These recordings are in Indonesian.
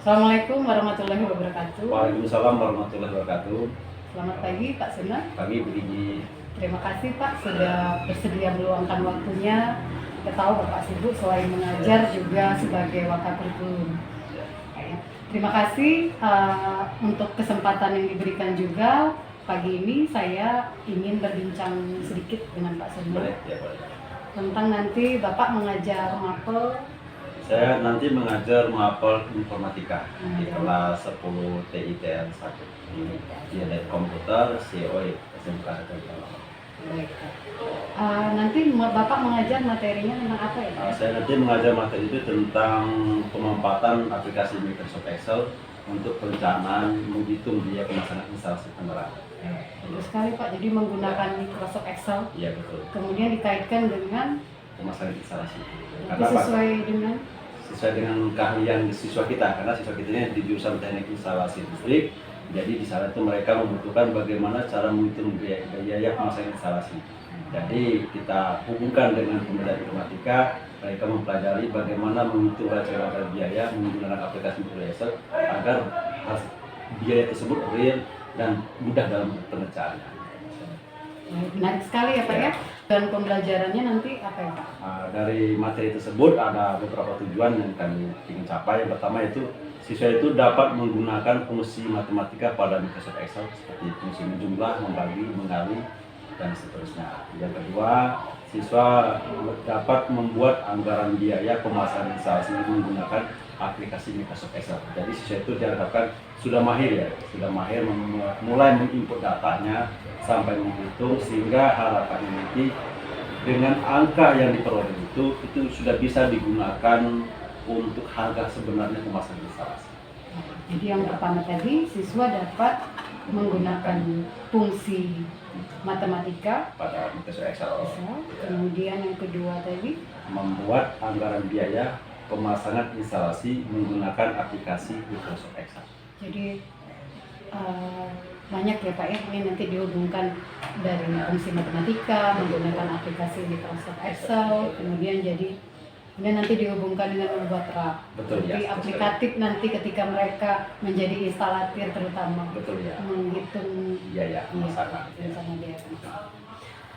Assalamualaikum warahmatullahi wabarakatuh. Waalaikumsalam warahmatullahi wabarakatuh. Selamat pagi Pak Suna. Pagi Bu Gigi. Terima kasih Pak sudah bersedia meluangkan waktunya. Kita tahu Bapak sibuk selain mengajar juga sebagai wakapurikulum. Terima kasih untuk kesempatan yang diberikan juga. Pagi ini saya ingin berbincang sedikit dengan Pak Suna. Boleh, ya boleh. Tentang nanti Bapak mengajar mapel. Saya nanti mengajar mapel informatika di kelas 10 TITN 1 ini dari komputer COE SMK Negeri. Baik. Nanti Bapak mengajar materinya tentang apa ya Pak? Saya nanti mengajar materi itu tentang pemanfaatan aplikasi Microsoft Excel untuk perencanaan menghitung biaya pemasangan instalasi penerangan. Betul sekali Pak, jadi menggunakan Microsoft Excel. Iya betul. Kemudian dikaitkan dengan Pemasangan instalasi. itu Sesuai dengan keahlian siswa kita, karena siswa kita ini di jurusan teknik instalasi listrik. Jadi di sana itu mereka membutuhkan bagaimana cara menghitung biaya pemasangan instalasi. Jadi kita hubungkan dengan pembelajaran informatika, mereka mempelajari bagaimana menghitung rata-rata biaya menggunakan aplikasi Microsoft Excel agar biaya tersebut real dan mudah dalam pengerjaannya. menarik sekali ya Pak ya. Dan pembelajarannya nanti apa ya Pak? Dari materi tersebut ada beberapa tujuan yang kami ingin capai. Yang pertama itu siswa itu dapat menggunakan fungsi matematika pada Microsoft Excel seperti fungsi menjumlah, membagi, mengali, dan seterusnya. Yang kedua, siswa dapat membuat anggaran biaya pemasangan instalasi menggunakan aplikasi Microsoft Excel. Jadi siswa itu diharapkan sudah mahir mulai menginput datanya sampai menghitung, sehingga harapannya nanti dengan angka yang diperoleh itu sudah bisa digunakan untuk harga sebenarnya pemasangan instalasi. Jadi yang pertama tadi siswa dapat menggunakan fungsi matematika pada Microsoft Excel. Kemudian yang kedua tadi membuat anggaran biaya pemasangan instalasi menggunakan aplikasi Microsoft Excel. Jadi banyak ya Pak ya, ini nanti dihubungkan dari fungsi matematika menggunakan aplikasi Microsoft Excel, kemudian nanti dihubungkan dengan membuat RAP. Betul, jadi ya, aplikatif nanti ketika mereka menjadi instalatir terutama. Betul ya. Menghitung biaya pemasangan. Biaya.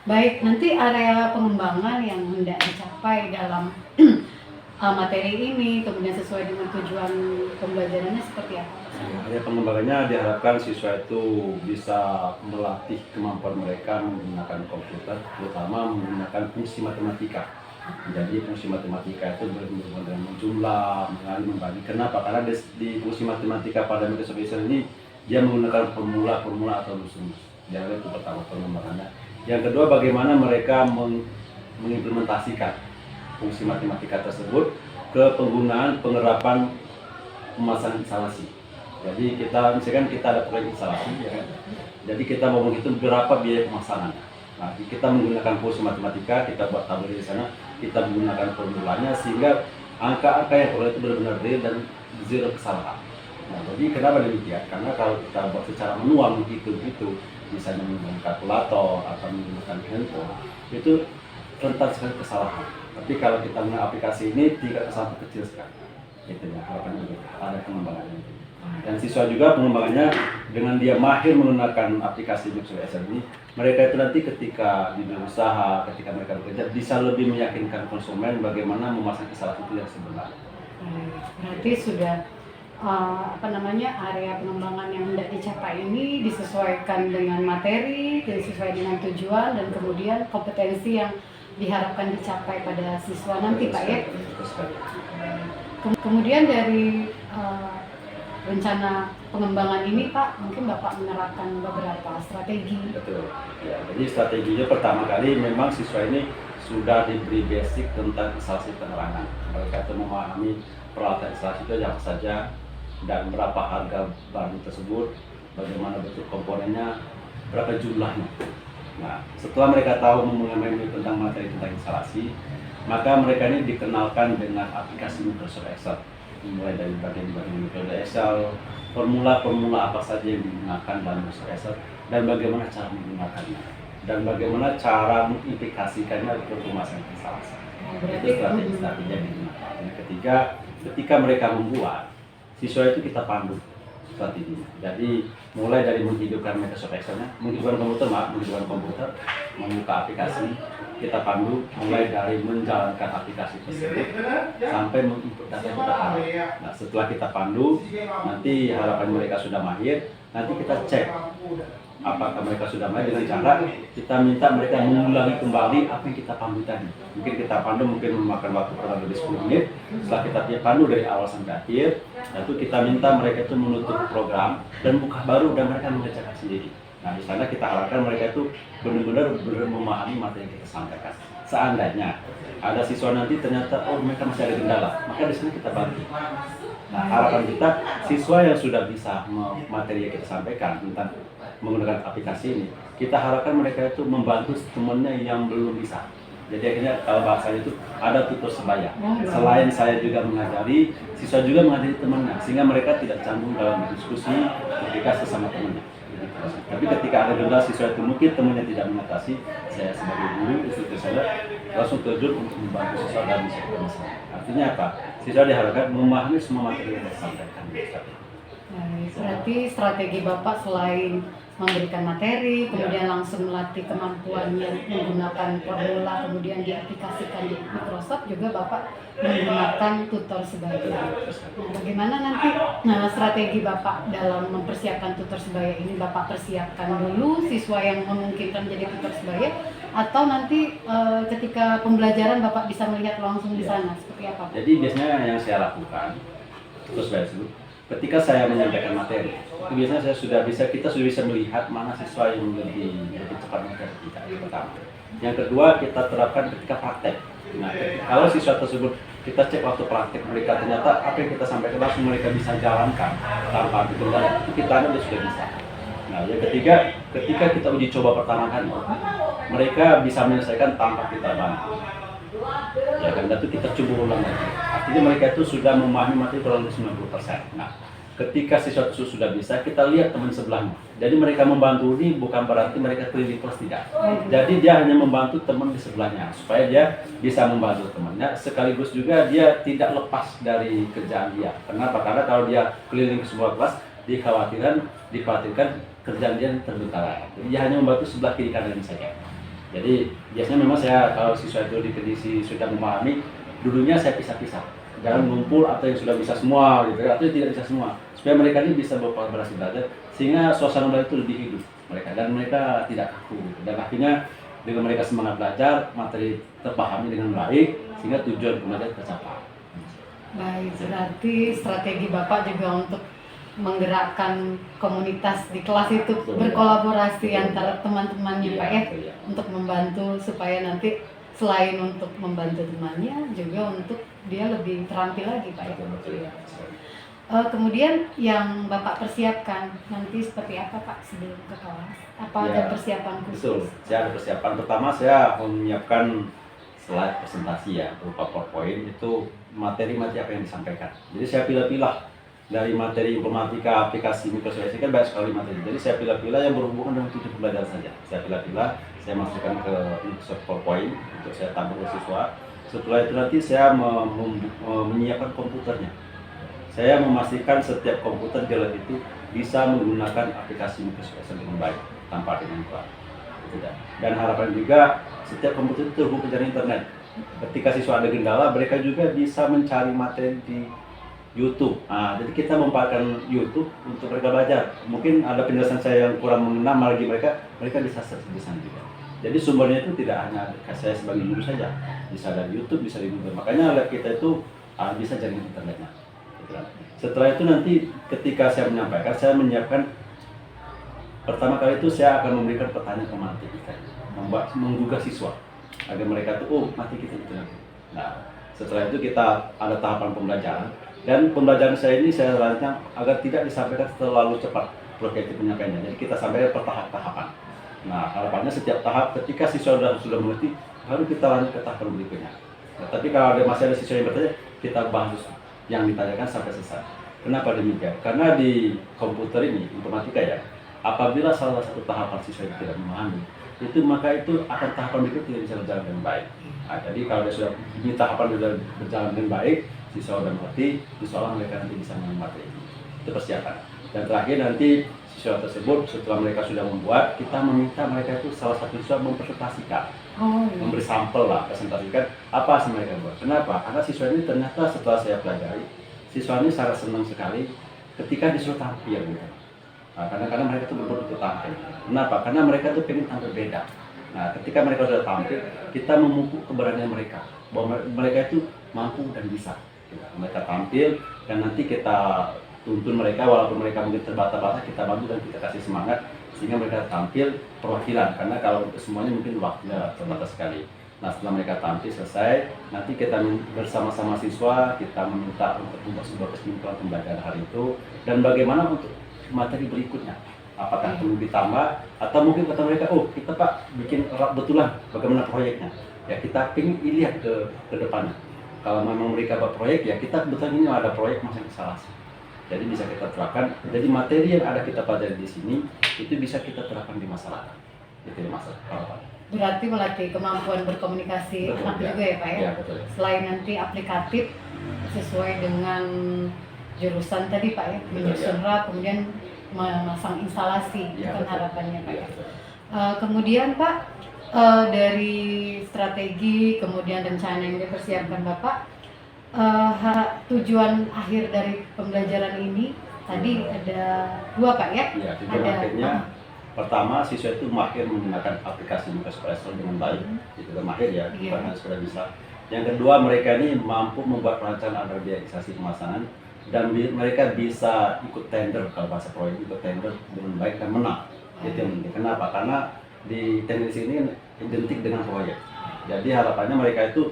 Baik, nanti area pengembangan yang hendak dicapai dalam materi ini, kemudian sesuai dengan tujuan pembelajarannya seperti apa? Area pengembangannya diharapkan siswa itu bisa melatih kemampuan mereka menggunakan komputer, terutama menggunakan fungsi matematika. Jadi fungsi matematika itu berhubungan dengan menjumlah, mengali, membagi. Kenapa? Karena di fungsi matematika pada Microsoft Excel ini dia menggunakan formula atau rumus. Jadi itu pertama pengembangannya. Yang kedua, bagaimana mereka mengimplementasikan fungsi matematika tersebut ke penggunaan penerapan pemasangan instalasi. Jadi misalkan kita ada proyek instalasi, ya kan? Jadi kita mau menghitung berapa biaya pemasangan. Nah, kita menggunakan fungsi matematika, kita buat tabel di sana, kita menggunakan formulanya sehingga angka-angka yang peroleh itu benar-benar real dan zero kesalahan. Nah, jadi kenapa demikian? Karena kalau kita buat secara manual menghitung itu, misalnya menggunakan kalkulator atau menggunakan handphone, itu rentan sekali kesalahan. Tapi kalau kita menggunakan aplikasi ini, tingkat kesalahan kecil sekali. Itu ya, harapannya ada pengembangannya. Dan siswa juga pengembangannya dengan dia mahir menggunakan aplikasi Microsoft Excel ini, mereka itu nanti ketika di dunia usaha, ketika mereka bekerja bisa lebih meyakinkan konsumen bagaimana memasang instalasi itu yang sebenarnya. Berarti sudah area pengembangan yang hendak dicapai ini disesuaikan dengan materi, disesuaikan dengan tujuan, dan kemudian kompetensi yang diharapkan dicapai pada siswa nanti Pak ya. Kemudian dari rencana pengembangan ini Pak, mungkin Bapak menerapkan beberapa strategi. Betul. Ya, jadi strateginya pertama kali memang siswa ini sudah diberi basic tentang instalasi penerangan. Mereka itu memahami peralatan instalasi itu apa saja dan berapa harga barang tersebut, bagaimana bentuk komponennya, berapa jumlahnya. Nah, setelah mereka tahu mengenai tentang materi tentang instalasi, maka mereka ini dikenalkan dengan aplikasi Microsoft Excel. Mulai dari bagian-bagian Microsoft Excel, formula-formula apa saja yang digunakan dalam Microsoft Excel, dan bagaimana cara menggunakannya, dan bagaimana cara mengimplikasikannya untuk pemasangan instalasi. Itu strategi yang digunakan. Yang ketiga, ketika mereka membuat, siswa itu kita pandu strateginya. Jadi mulai dari menghidupkan Microsoft Excel-nya, menghidupkan komputer, membuka aplikasi, kita pandu mulai dari menjalankan aplikasi tersebut sampai menginput data yang kita pandu. Nah, setelah kita pandu, nanti harapan mereka sudah mahir, nanti kita cek apakah mereka sudah mahir dengan cara kita minta mereka mengulangi kembali apa yang kita pandu tadi. Mungkin kita pandu memakan waktu kurang lebih 10 menit. Setelah kita pandu dari awal sampai akhir, lalu kita minta mereka itu menutup program dan buka baru dan mereka mengerjakan sendiri. Nah, di sana kita harapkan mereka itu benar-benar memahami materi yang kita sampaikan. Seandainya ada siswa nanti ternyata mereka masih ada kendala, maka di sini kita bantu. Nah, harapan kita siswa yang sudah bisa materi yang kita sampaikan tentang menggunakan aplikasi ini, kita harapkan mereka itu membantu temannya yang belum bisa. Jadi akhirnya kalau bahasanya itu ada tutor sebaya. Selain saya juga mengajari, siswa juga mengajari temannya, sehingga mereka tidak canggung dalam diskusi ketika sesama temannya. Tapi ketika ada kendala siswa itu mungkin temannya tidak mengatasi, saya sebagai guru instruktur saya langsung terjun untuk membantu siswa dalam masalah. Artinya apa? Siswa diharapkan memahami semua materi yang disampaikan. Baik, berarti strategi Bapak selain memberikan materi, kemudian langsung melatih kemampuannya menggunakan formula, kemudian diaplikasikan di Microsoft, juga Bapak menggunakan tutor sebaya. Nah, bagaimana nanti strategi Bapak dalam mempersiapkan tutor sebaya ini? Bapak persiapkan dulu siswa yang memungkinkan menjadi tutor sebaya, atau nanti ketika pembelajaran Bapak bisa melihat langsung di sana, seperti apa? Jadi biasanya yang saya lakukan, tutor sebaya itu, ketika saya menyampaikan materi, itu biasanya kita sudah bisa melihat mana siswa yang lebih cepat mengerti kita. Yang pertama. Yang kedua, kita terapkan ketika praktek. Nah, kalau siswa tersebut kita cek waktu praktek mereka ternyata apa yang kita sampaikan langsung mereka bisa jalankan tanpa kendala, itu kita sudah bisa. Nah, yang ketiga, ketika kita uji coba pertama kali, mereka bisa menyelesaikan tanpa kita bantu. Ya kan, itu kita coba ulang lagi. Artinya mereka itu sudah memahami materi kurang lebih 90%. Nah, ketika siswa itu sudah bisa, kita lihat teman sebelahnya. Jadi mereka membantu ini bukan berarti mereka keliling kelas, tidak. Jadi dia hanya membantu teman di sebelahnya supaya dia bisa membantu temannya. Sekaligus juga dia tidak lepas dari kerjaan dia. Kenapa? Karena kalau dia keliling ke semua kelas, dikhawatirkan kerjaan dia terbengkalai. Jadi dia hanya membantu sebelah kiri kanan saja. Jadi biasanya memang saya kalau siswa itu di kondisi sudah memahami, dulunya saya pisah-pisah. Jangan ngumpul atau yang sudah bisa semua gitu, atau yang tidak bisa semua. Supaya mereka ini bisa berkolaborasi belajar, sehingga suasana belajar itu lebih hidup mereka dan mereka tidak kaku. Gitu. Dan akhirnya dengan mereka semangat belajar, materi terpahami dengan baik, sehingga tujuan belajar tercapai. Baik, berarti strategi Bapak juga untuk menggerakkan komunitas di kelas itu berkolaborasi antara teman-temannya, Pak ya, untuk membantu supaya nanti selain untuk membantu temannya juga untuk dia lebih terampil lagi, Pak ya. Kemudian yang Bapak persiapkan nanti seperti apa, Pak, sebelum ke kelas? Apa ada persiapan khusus? Betul, saya ada persiapan. Pertama saya menyiapkan slide presentasi ya, berupa PowerPoint, itu materi-materi apa yang disampaikan. Jadi saya pilih-pilih dari materi informatika, aplikasi Microsoft Excel kan banyak sekali materi. Jadi saya pilih-pilih yang berhubungan dengan tujuan pembelajaran saja. Saya pilih-pilih, saya masukkan ke Microsoft PowerPoint untuk saya tampung ke siswa. Setelah itu nanti saya menyiapkan komputernya. Saya memastikan setiap komputer di lab itu bisa menggunakan aplikasi Microsoft Excel dengan baik, tanpa ada masalah. Dan harapan juga setiap komputer itu terhubung ke jaringan internet. Ketika siswa ada kendala, mereka juga bisa mencari materi di YouTube. Nah, jadi kita memanfaatkan YouTube untuk mereka belajar. Mungkin ada penjelasan saya yang kurang mengenal bagi mereka bisa search di sana juga. Jadi sumbernya itu tidak hanya saya sebagai guru saja, bisa dari YouTube, bisa dari Google. Makanya lab kita itu bisa jaringan internetnya. Setelah itu nanti ketika saya menyampaikan, saya menyiapkan pertama kali itu saya akan memberikan pertanyaan ke materi kita, menggugah siswa agar mereka tuh materi kita itu. Nah, setelah itu kita ada tahapan pembelajaran. Dan pembelajaran saya ini saya rancang agar tidak disampaikan terlalu cepat progresif penyampaiannya. Jadi kita sampaikan per tahap-tahapan. Nah, harapannya setiap tahap ketika siswa sudah mengerti, baru kita lanjut ke tahap berikutnya. Nah, tapi kalau masih ada siswa yang bertanya, kita bahas yang ditanyakan sampai selesai. Kenapa demikian? Karena di komputer ini, informatika ya, apabila salah satu tahapan siswa yang tidak memahami, maka itu akan tahapan berikutnya tidak bisa berjalan dengan baik. Nah, jadi kalau sudah ini tahapan sudah berjalan dengan baik, siswa sudah mengerti, insya Allah mereka nanti bisa mengambil materi. itu persiapan. Dan terakhir nanti siswa tersebut setelah mereka sudah membuat, kita meminta mereka itu salah satu siswa mempresentasikan, memberi sampel lah, presentasikan apa sih mereka buat. Kenapa? Karena siswa ini ternyata setelah saya pelajari, siswa ini sangat senang sekali ketika disuruh tampil gitu. Nah, kadang-kadang mereka itu berburu untuk tampil. Kenapa? Karena mereka itu pengen tampil beda. Nah, ketika mereka sudah tampil, kita memupuk keberanian mereka bahwa mereka itu mampu dan bisa. Mereka tampil dan nanti kita tuntun mereka, walaupun mereka mungkin terbata-bata, kita bantu dan kita kasih semangat sehingga mereka tampil perwakilan. Karena kalau untuk semuanya mungkin waktunya terbatas sekali. Nah, setelah mereka tampil selesai, nanti kita bersama-sama siswa kita meminta untuk membuat sebuah kesimpulan pembelajaran hari itu dan bagaimana untuk materi berikutnya. Apakah perlu ditambah atau mungkin kata mereka, oh kita Pak bikin betulan bagaimana proyeknya. Ya kita ingin lihat ke depannya. Kalau memang mereka buat proyek, ya kita kebetulan ini ada proyek masih instalasi. Jadi bisa kita terapkan. Jadi materi yang ada kita pelajari di sini itu bisa kita terapkan di masyarakat. Itu ya masalah. Berarti melatih kemampuan berkomunikasi anak juga ya Pak ya? Ya, betul. Selain nanti aplikatif sesuai dengan jurusan tadi Pak ya, menyusun rak, kemudian memasang instalasi, Ya, kan betul. harapannya Pak Ya, ya. betul. Kemudian Pak, dari strategi kemudian rencana yang dipersiapkan Bapak, tujuan akhir dari pembelajaran ini tadi ada 2 Pak ya? Ya, tujuan akhirnya pertama siswa itu mahir menggunakan aplikasi Microsoft dengan baik, itu kan mahir ya, bukan hanya sudah bisa. Yang kedua, mereka ini mampu membuat perencanaan realisasi pemasangan dan mereka bisa ikut tender, kalau bahasa proyek ikut tender dengan baik dan menang. Itu yang penting. Kenapa? Karena di teknis ini identik dengan proyek. Jadi harapannya mereka itu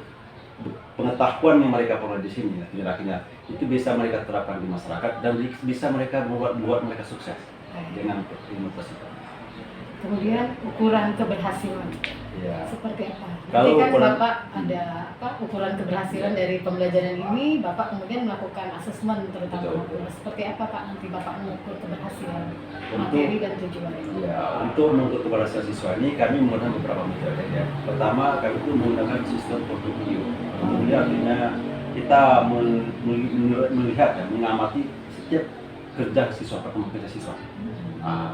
pengetahuan yang mereka peroleh di sini, akhirnya itu bisa mereka terapkan di masyarakat dan bisa mereka buat mereka sukses dengan ilmu tersebut. Kemudian ukuran keberhasilan Ya. seperti apa? Kalau Nanti kan ukuran- Bapak ada ukuran keberhasilan dari pembelajaran ini, Bapak kemudian melakukan asesmen terutama. Betul. Seperti apa Pak nanti Bapak mengukur keberhasilan Untuk- materi dan tujuan? Ya, untuk mengukur keberhasilan siswa ini kami menggunakan beberapa metode ya. Pertama, kami itu menggunakan sistem portfolio. Portfolio artinya kita melihat dan mengamati setiap kerja siswa, pertemuan kerja siswa.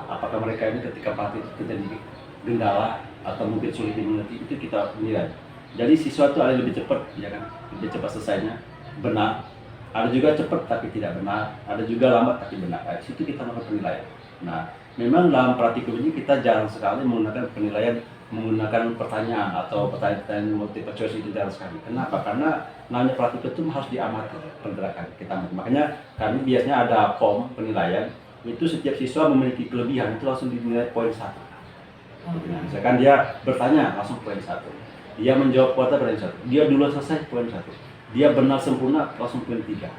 Apakah mereka ini ketika praktik itu terjadi kendala atau mungkin sulit dimengerti, itu kita nilai. Jadi siswa itu ada lebih cepat, ya kan, lebih cepat selesainya, benar. Ada juga cepat tapi tidak benar, ada juga lambat tapi benar. Nah, situ kita melakukan penilaian. Nah, memang dalam praktikum ini kita jarang sekali menggunakan penilaian menggunakan pertanyaan atau pertanyaan multiple choice, itu jarang sekali. Kenapa? Karena namanya praktikum itu harus diamati pergerakan kita. Makanya kami biasanya ada form penilaian. Itu setiap siswa memiliki kelebihan itu langsung dinilai poin 1. Nah, misalkan dia bertanya langsung poin 1, dia menjawab kuota poin 1, dia duluan selesai poin 1, dia benar sempurna langsung poin 3.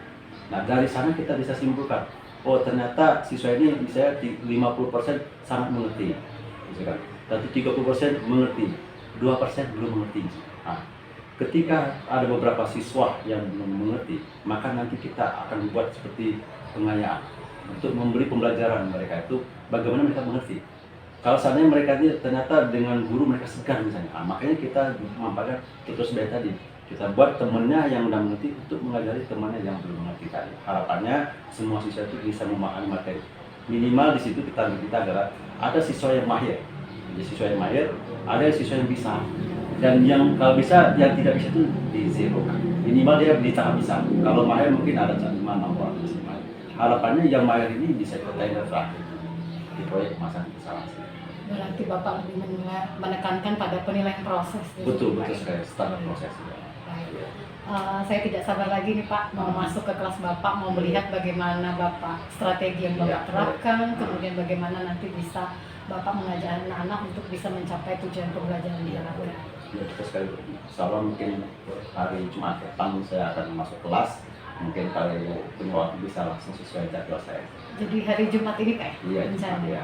Nah dari sana kita bisa simpulkan, oh ternyata siswa ini misalnya 50% sangat mengerti, misalkan, tapi 30% mengerti, 2% belum mengerti. Nah, ketika ada beberapa siswa yang belum mengerti, maka nanti kita akan buat seperti pengayaan untuk memberi pembelajaran mereka itu bagaimana mereka mengerti. Kalau seandainya mereka ini ternyata dengan guru mereka segan misalnya, makanya kita memanfaatkan tutus beta tadi. Kita buat temannya yang udah mengerti untuk mengajari temannya yang belum mengerti tadi. Harapannya semua siswa itu bisa memahami materi. Minimal di situ kita adalah ada siswa yang mahir, jadi siswa yang mahir, ada siswa yang bisa, dan yang kalau bisa, yang tidak bisa itu di zero kan. Minimal dia di tahap bisa. Kalau mahir mungkin ada 5-6 orang. Harapannya yang mahir ini bisa ikut tender terakhir di proyek pemasangan instalasi. Berarti Bapak lebih menekankan pada penilaian proses. Betul sekali, standar proses. Saya tidak sabar lagi nih Pak, mau masuk ke kelas Bapak, mau melihat bagaimana Bapak strategi yang Bapak terapkan, kemudian bagaimana nanti bisa Bapak mengajar anak-anak untuk bisa mencapai tujuan pembelajaran di anak. Ya, betul sekali. Insyaallah mungkin hari Jumat depan saya akan masuk kelas. Mungkin kalau punya waktu bisa langsung sesuai jadwal saya. Jadi hari Jumat ini Pak? Iya, rencana. Jumat, ya.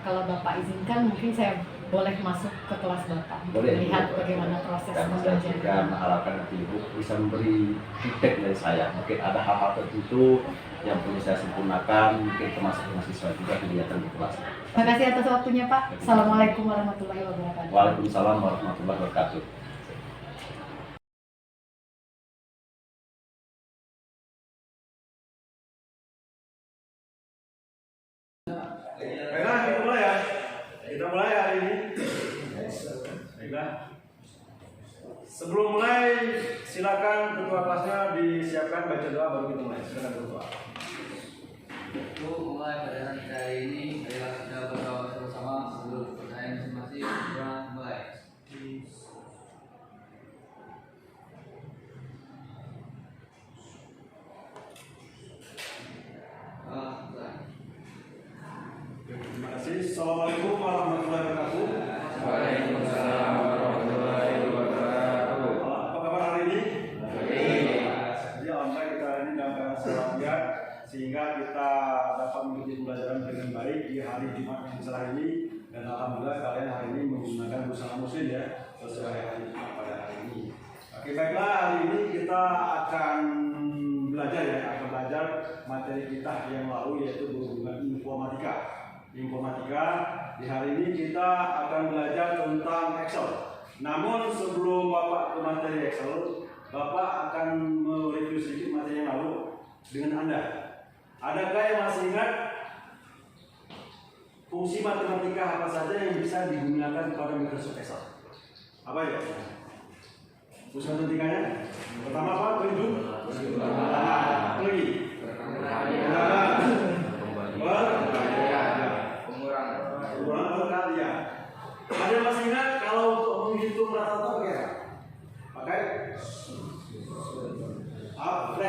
Kalau Bapak izinkan, mungkin saya boleh masuk ke kelas Bapak, Boleh, melihat boleh. bagaimana proses Dan saya juga pembelajaran. mengharapkan nanti Ibu bisa memberi feedback dari saya. Mungkin ada hal-hal tertentu yang perlu saya sempurnakan, mungkin termasuk mahasiswa juga kegiatan di kelas. Terima kasih atas waktunya Pak. Assalamualaikum warahmatullahi wabarakatuh. Waalaikumsalam warahmatullahi wabarakatuh. Baiklah, kita mulai ya. Kita mulai hari ini. Baiklah. Sebelum mulai, silakan ketua kelasnya disiapkan baca doa baru kita mulai. Silakan ketua. Untuk mulai pada hari ini, marilah kita berdoa bersama sebelum pertanyaan masing-masing segera mulai. Terima kasih. Assalamualaikum warahmatullahi wabarakatuh. Waalaikumsalam warahmatullahi wabarakatuh. Apa kabar hari ini? Jadi alhamdulillah kita hari ini dalam keadaan sehat sehingga kita dapat mengikuti pembelajaran dengan baik di hari Jumat yang cerah ini, dan alhamdulillah kalian hari ini menggunakan busana muslim ya sesuai hari Jumat pada hari ini. Oke, baiklah, hari ini kita akan belajar materi kita yang lalu yaitu berhubungan informatika. Di hari ini kita akan belajar tentang Excel. Namun sebelum Bapak ke materi Excel, Bapak akan mereview sedikit materi yang lalu dengan Anda. Adakah yang masih ingat fungsi matematika apa saja yang bisa digunakan pada Microsoft Excel? Apa ya? Fungsi matematikanya? Pertama apa? Tunjuk. Lagi. Pengurangan perkalian. Ada yang masih ingat kalau untuk menghitung rata-rata pakai apa?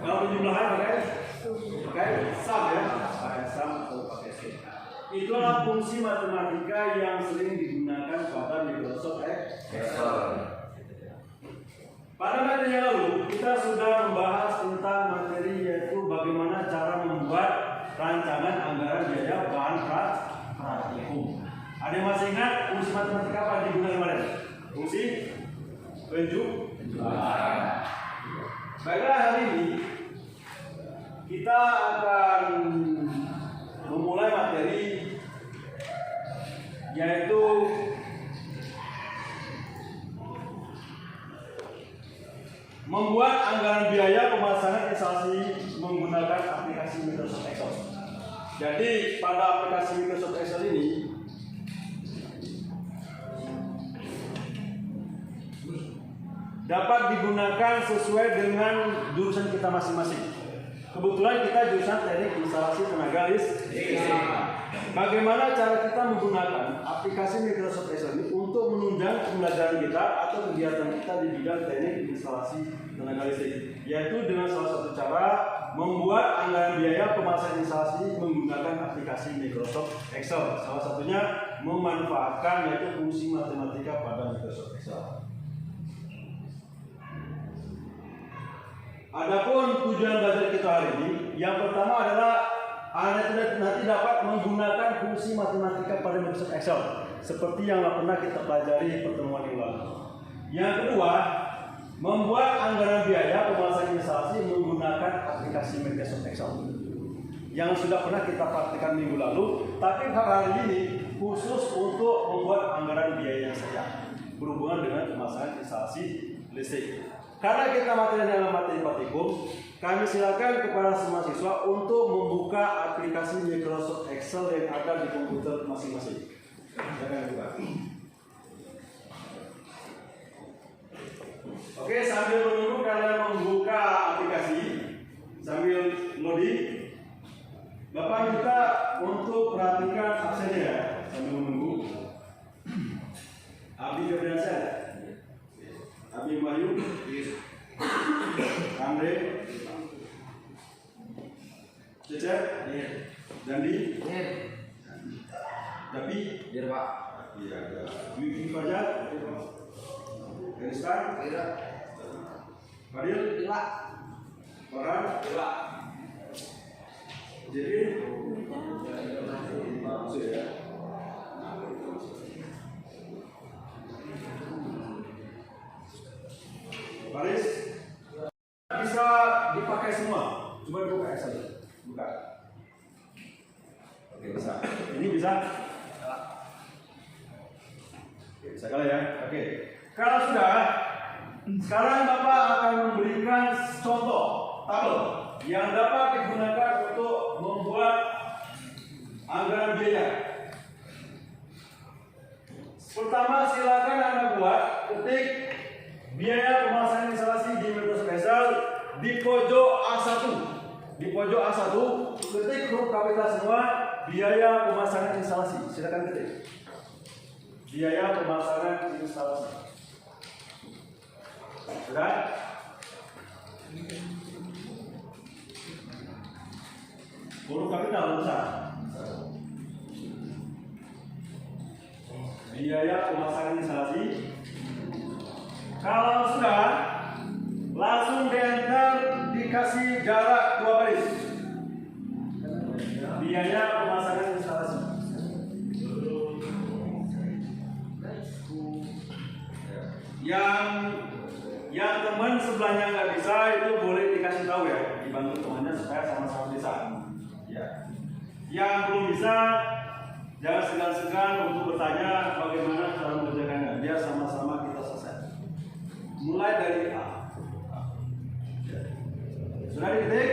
Kalau menjumlahkan pakai sum ya, pakai sum atau pakai sum. Itulah fungsi matematika yang sering digunakan pada Microsoft Excel. Pada materi yang lalu kita sudah membahas tentang materi yaitu bagaimana cara membuat rancangan anggaran biaya bahan praktikum. Ada yang masih ingat fungsi matematika apa yang digunakan kemarin? Fungsi penjumlahan. Baiklah, hari ini kita akan memulai materi yaitu membuat anggaran biaya pemasangan instalasi menggunakan aplikasi Microsoft Excel. Jadi pada aplikasi Microsoft Excel ini dapat digunakan sesuai dengan jurusan kita masing-masing. Kebetulan kita jurusan teknik instalasi tenaga listrik. Bagaimana cara kita menggunakan aplikasi Microsoft Excel ini untuk menunjang pembelajaran kita atau kegiatan kita di bidang teknik instalasi tenaga listrik, yaitu dengan salah satu cara membuat anggaran biaya pemasangan instalasi menggunakan aplikasi Microsoft Excel. Salah satunya memanfaatkan yaitu fungsi matematika pada Microsoft Excel. Adapun tujuan belajar kita hari ini, yang pertama adalah Anda nanti dapat menggunakan fungsi matematika pada Microsoft Excel seperti yang pernah kita pelajari pertemuan yang lalu. Yang kedua, membuat anggaran biaya pemasangan instalasi menggunakan aplikasi Microsoft Excel yang sudah pernah kita praktikkan minggu lalu, tapi hari ini khusus untuk membuat anggaran biaya yang saja berhubungan dengan pemasangan instalasi listrik. Karena kita materi dalam materi praktikum, kami silakan kepada semua siswa untuk membuka aplikasi Microsoft Excel yang ada di komputer masing-masing. Silakan buka. Oke, sambil menunggu kalian membuka aplikasi, sambil loading, Bapak minta untuk perhatikan absennya ya, sambil menunggu. Abi Febriansyah, Abi Wahyu, Andre, Cecep, Dandi, Dapi, Pak. Iya, Wifi Fajar, Kristan, Fadil, Farhan, jadi maksud ya. Baris bisa dipakai semua, cuma dibuka saja. Buka. Oke, bisa. Ini bisa. Oke, bisa kali ya. Oke. Kalau sudah, sekarang Bapak akan memberikan contoh tabel yang dapat digunakan untuk membuat anggaran ketik huruf kapital semua. Biaya pemasangan instalasi. Silakan ketik. Biaya pemasangan instalasi. Sudah? Huruf kapital besar. Biaya pemasangan instalasi. Kalau sudah, langsung di-enter, dikasih jarak 2 baris. Biaya pemasangan instalasi. Yang teman sebelahnya nggak bisa itu boleh dikasih tahu ya, dibantu temannya supaya sama-sama bisa. Ya. Yang belum bisa, jangan segan-segan untuk bertanya bagaimana cara mengerjakannya, biar sama-sama kita selesai. Mulai dari A. Sudah diketik?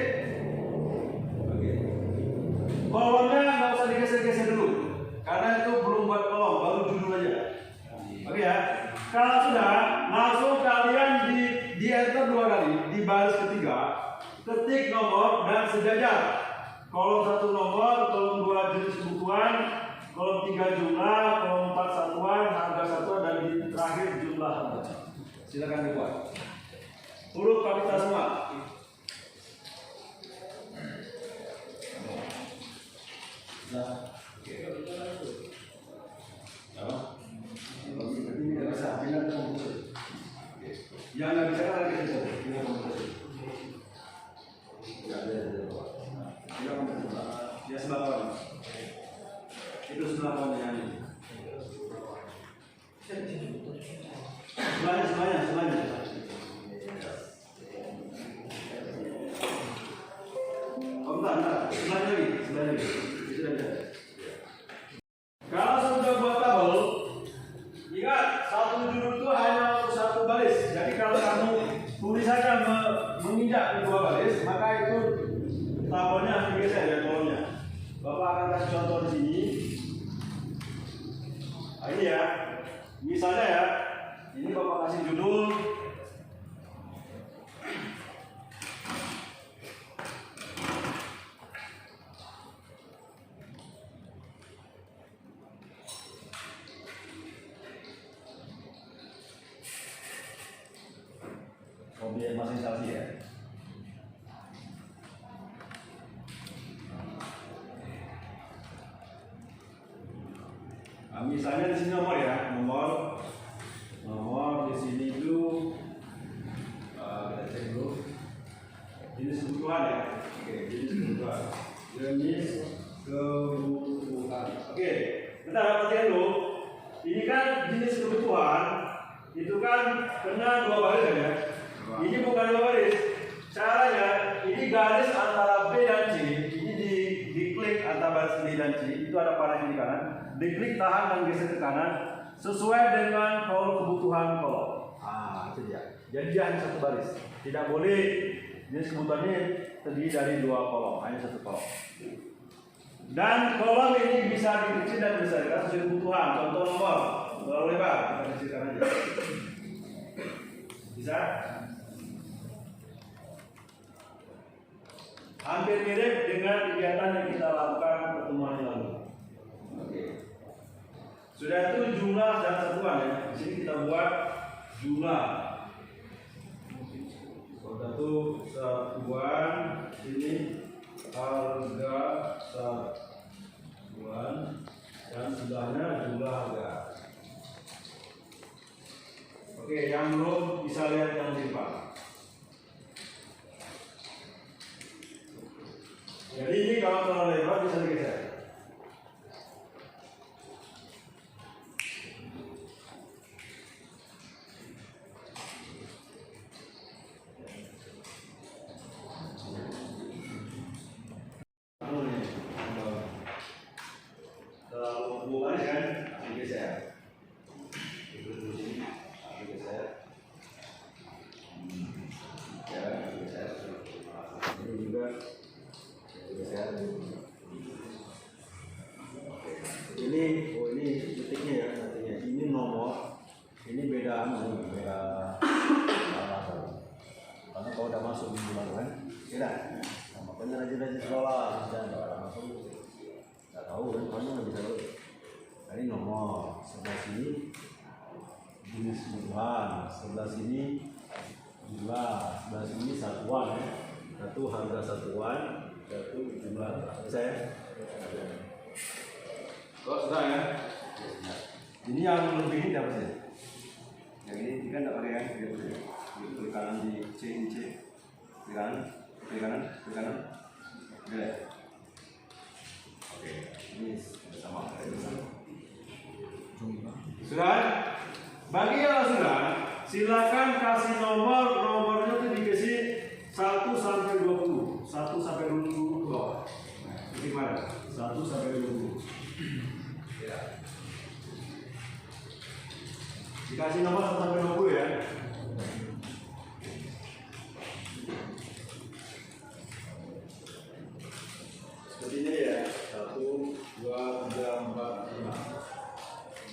Oke. Kolomnya nggak usah digeser-geser dulu, karena itu belum buat kolom, baru judul aja. Oke ya. Kalau sudah, langsung kalian di enter 2 kali di baris ketiga, ketik nomor dan sejajar. Kolom 1 nomor, kolom 2 jenis kebutuhan, kolom 3 jumlah, kolom 4 satuan, harga satuan, dan di terakhir jumlah harga. Silakan dibuat. Huruf kapital semua. Nah, oke. Apa? Yang nggak bisa lagi itu, dia sebelah kawan, itu sebelah kawan yang ini, sebelahnya. Oh entar, sebelahnya lagi, itu sudah. Kalau sudah buat tabel, ingat satu judul itu hanya untuk 1 baris. Jadi kalau kamu tulisannya menginjak ke 2 baris, maka itu tabelnya harus digeser ya kolomnya. Bapak akan kasih contoh di sini. Nah, ini ya, misalnya ya, ini Bapak kasih judul. Objek masing instalasi ya. Nah, misalnya di sini nomor ya, nomor di sini itu kita cek dulu. Jenis kebutuhan ya. Oke, jenis kebutuhan. Oke, kita perhatikan dulu. Ini kan jenis kebutuhan, itu kan kena 2 baris ya. Ini bukan 2 baris. Caranya ini garis antara B dan C. Ini diklik antara baris B dan C. Itu ada panah di kanan. Diklik, tahan dan geser ke kanan sesuai dengan kolom kebutuhan kolom. Ah, itu dia. Jadi dia hanya 1 baris. Tidak boleh jenis kebutuhannya terdiri dari 2 kolom, hanya 1 kolom. Dan kolom ini bisa dikecil dan dibesarkan sesuai kebutuhan. Contoh nomor, terlalu lebar, kita kecilkan aja. Bisa? Hampir mirip dengan kegiatan yang kita lakukan pertemuan yang lalu. Oke. Sudah itu jumlah dan satuan ya. Di sini kita buat jumlah. Sudah itu satuan, sini harga satuan dan sebelahnya jumlah harga. Oke, yang belum bisa lihat yang depan. Jadi ini kalau terlalu lebar bisa digeser. Terlalu bukan kan, digeser. Ini detiknya ya, artinya ini nomor, ini beda karena kalau udah masuk di bulan kan, tidak. Makanya rajin-rajin sekolah dan sebelah sini jumlah, sebelah sini satuan ya. Satu harga satuan, satu jumlah saya. Oh, sudah ya. Ini yang lebih ini apa sih? Yang ini kan tidak pakai kan? Klik kanan di C, klik kanan. Oke. Oke, ini sama. Sudah? Bagi yang sudah, silakan kasih nomornya itu dikasih 1 sampai 20. 1 sampai 20 bawah. Ini mana? 1 sampai 20. Ya. Dikasih nomor 1 sampai 20 ya. Seperti ini ya. 1, 2, 3, 4, 5.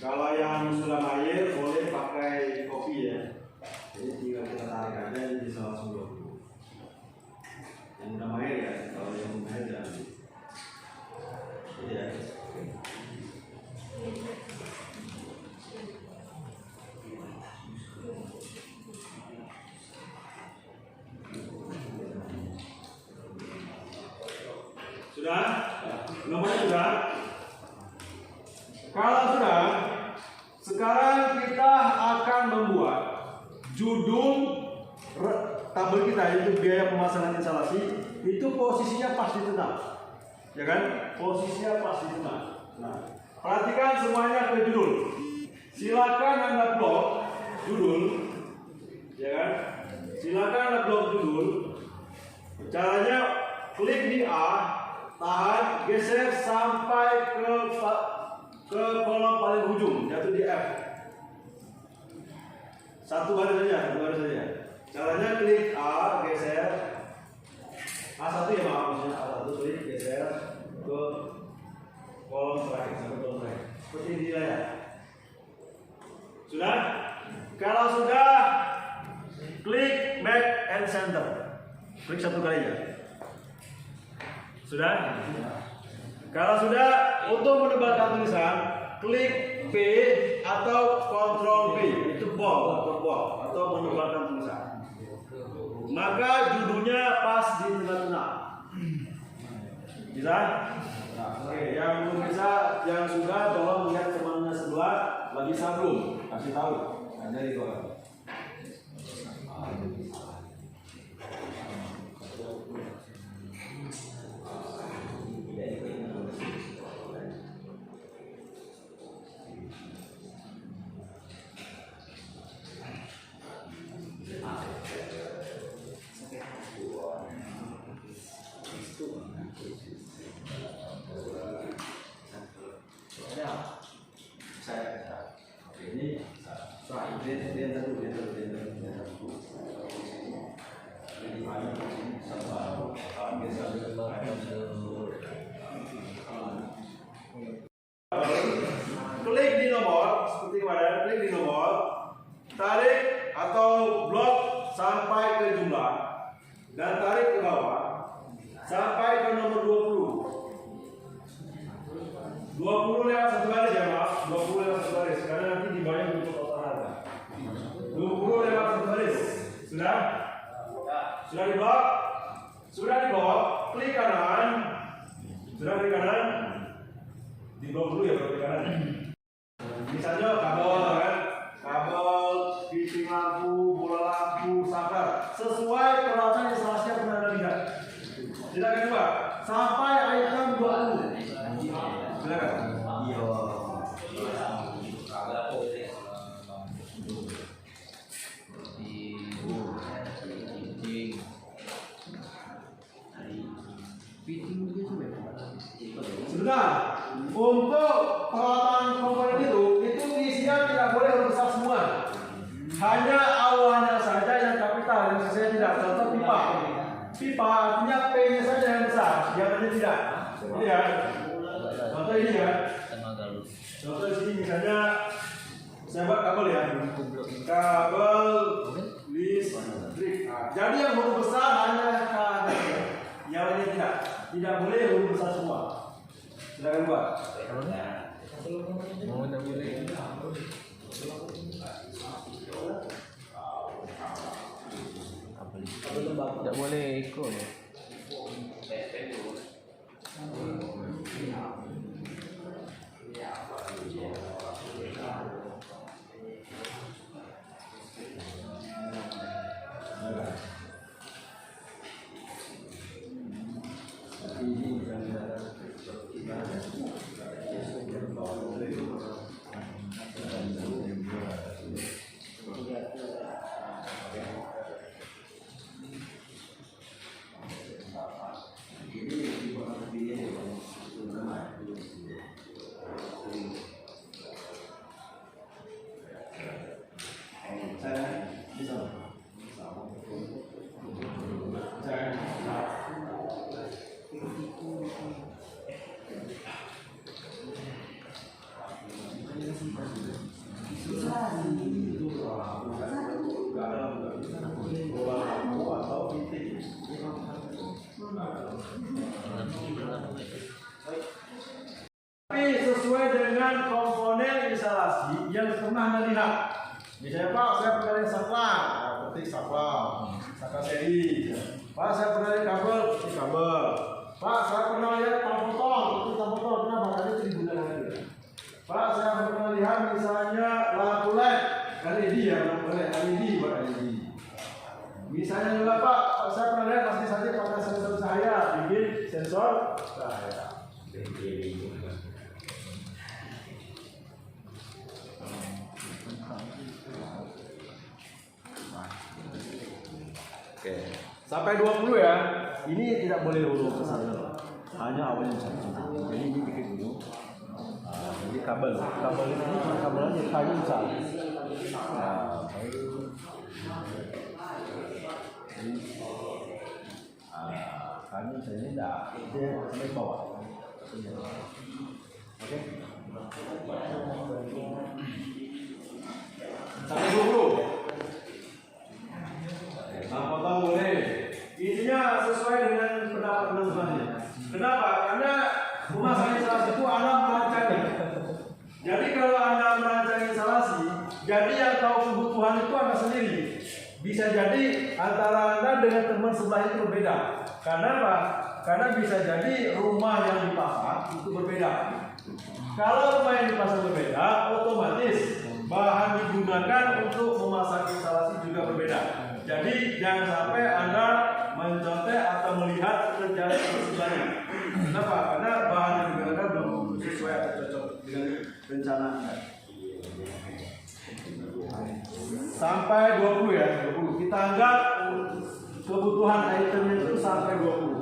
Kalau yang sudah air boleh pakai kopi ya. Jadi tinggal kita tarik aja ini bisa langsung 20. Yang udah air ya. Kalau yang belum air jangan. Jadi ya. Sudah? Nomornya sudah? Kalau sudah, sekarang kita akan membuat judul tabel kita, yaitu biaya pemasangan instalasi. Itu posisinya pasti tenang, ya kan? Posisinya pasti tenang. Nah, perhatikan semuanya ke judul. Silakan Anda blok judul, ya kan? Silakan Anda blok judul. Caranya klik di A, tahan, geser sampai ke kolom paling ujung, jatuh di F. Satu baris saja. Caranya klik A, geser A1 ya maaf, maksudnya A1 klik geser ke kolom terakhir sampai kolom terakhir. Seperti ini ya. Sudah? Kalau sudah, klik back and center. Klik satu kali ya. Sudah? Kalau sudah, untuk menebalkan tulisan, klik P atau Ctrl B, itu bold atau menebalkan tulisan. Maka judulnya pas di tengah-tengah. Bisa? Oke, yang belum bisa, yang sudah tolong lihat temannya sebelah lagi sambung, kasih tahu. Ada di bawah. Klik di nomor seperti kemarin, klik di nomor, tarik atau blok sampai ke jumlah dan tarik ke bawah sampai ke nomor 20. 20 lewat satu baris ya maaf, 20 lewat satu baris karena nanti dibayar untuk total harga. 20 lewat satu baris. Sudah? Sudah di blok? Sudah di blok, klik kanan. Sudah klik kanan. Di blok dulu ya, blok kanan. Misalnya kabel kan, kabel, fitting lampu, bola lampu, saklar, sesuai peralatan instalasinya pernah ada tidak? Silakan coba sampai item 20. Silakan. Iya. Sudah. Untuk peralatan komponen itu isinya tidak boleh rusak semua. Hanya awalnya saja yang kapital, yang sisanya tidak. Contoh pipa. Pipa artinya P-nya saja yang besar, yang lainnya tidak. Ini ya. Contoh ini ya. Contoh di sini misalnya saya buat kabel ya. Kabel listrik. Jadi yang huruf besar hanya K, yang lainnya tidak. Tidak boleh huruf besar semua. Silakan buat. Tidak boleh ikut. Tapi sesuai dengan komponen instalasi yang pernah Anda lihat. Misalnya Pak, saya pernah lihat saklar, petik saklar seri. Pak, saya pernah lihat kabel, petik kabel. Pak, saya pernah lihat tang potong, petik tang potong. Kenapa? Karena itu digunakan lagi. Pak, saya pernah lihat misalnya lampu LED, LED ya, lampu LED buat LED. Misalnya juga Pak, saya pernah lihat pasti saja pakai sensor cahaya, bikin sensor cahaya. Oke, sampai 20 ya. Ini tidak boleh huruf ke sana. Hanya awalnya satu. Jadi ini bikin dulu. Jadi kabel ini cuma kabel aja, kayu besar. Kayu saya ini tidak, dia sampai bawah. Oke. Sampai 20. Nah, potong boleh. Intinya sesuai dengan pendapat teman-teman. Kenapa? Karena pemasangan instalasi itu Anda merancangnya. Jadi kalau Anda merancang instalasi, jadi yang tahu kebutuhan itu Anda sendiri. Bisa jadi antara Anda dengan teman sebelah itu berbeda. Karena apa? Karena bisa jadi rumah yang dipasang itu berbeda. Kalau rumah yang dipasang berbeda, otomatis bahan digunakan untuk memasang instalasi juga berbeda. Jadi jangan sampai Anda mencontek atau melihat kerjaan sebelahnya. Kenapa? Karena bahan yang digunakan belum sesuai atau cocok dengan rencana Anda. Sampai 20 ya, 20. Kita anggap kebutuhan itemnya itu sampai 20.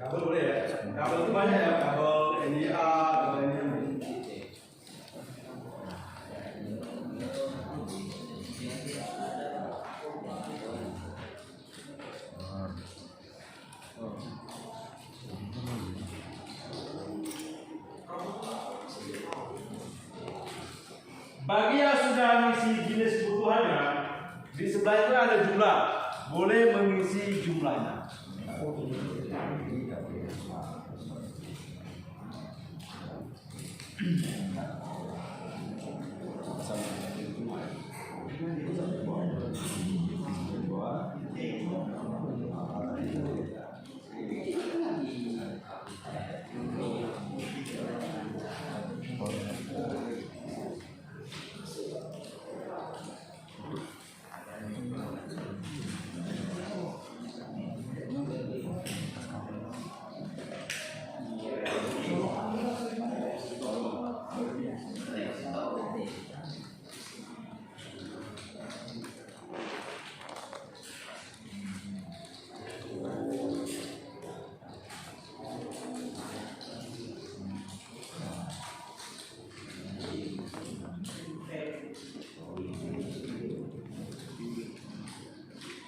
Kabel boleh ya? Kabel itu banyak ya, kabel NIA, kabel NIA. Bagi yang sudah mengisi jenis kebutuhannya, di sebelah itu ada jumlah, boleh mengisi jumlahnya.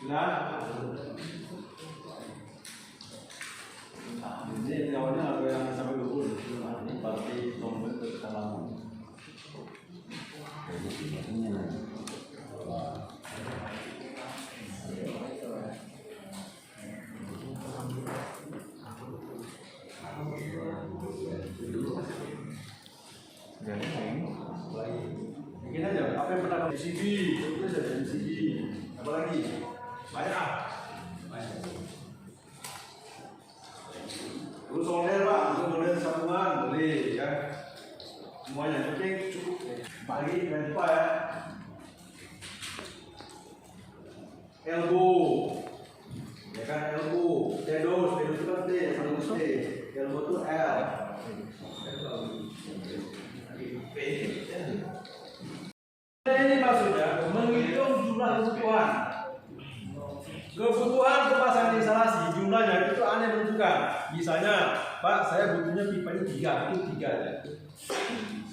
Nah, ini awalnya ada yang Bikin aja. Apa yang pernah kamu MCB? Itu saja MCB. Apa lagi? Banyak. Terus model pak, untuk model sambungan boleh ya. Semuanya penting cukup. Pagi jangan lupa ya. Elbow, ya kan elbow. Tedos itu kan T, sambung T. Elbow itu L. Ini maksudnya menghitung jumlah kebutuhan. Kebutuhan pemasangan instalasi jumlahnya itu aneh menentukan. Misalnya, Pak, saya butuhnya pipanya 3, itu 3 aja.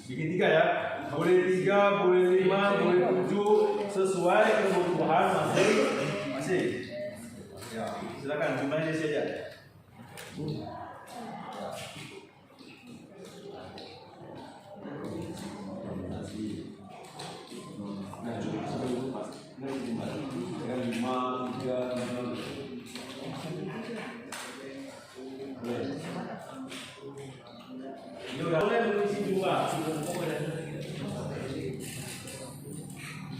Bikin 3 ya. Boleh 3, boleh 5, boleh 7 sesuai kebutuhan masing-masing. Ya, silakan jumlahnya saja. Nah, cukup sampai dulu Mas. Dengan 5, 3, 6. Ini udah boleh mengisi jumlah.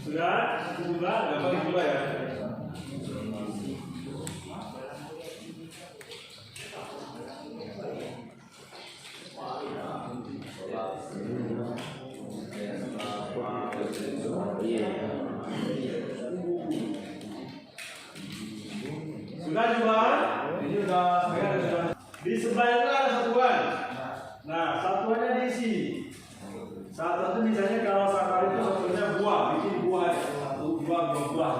Sudah? Jumlah, gampang jumlah ya. Sudah jumlah? Ini udah di sebelah itu ada satuan. Nah, satuannya diisi. Satu itu misalnya kalau saklar itu satunya buah, bikin buah aja. 1, 2 buah.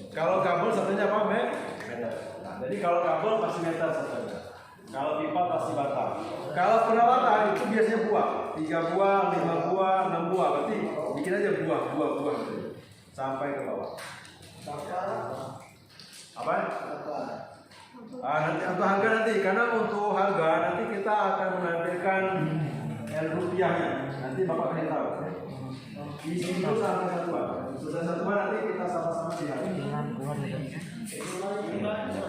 Kalau kabel satunya apa, Mek? Nah, jadi kalau kabel pasti meter satunya. Kalau pipa pasti batang. Kalau perawatan itu biasanya buah. 3 buah, 5 buah, 6 buah. Berarti bikin aja buah. Sampai ke bawah. Apa? Nanti untuk harga nanti, karena untuk harga nanti kita akan menampilkan rupiahnya. Nanti Bapak kasih tahu. Isi dulu sampai satuan. Selesai satuan nanti kita sama-sama lihat.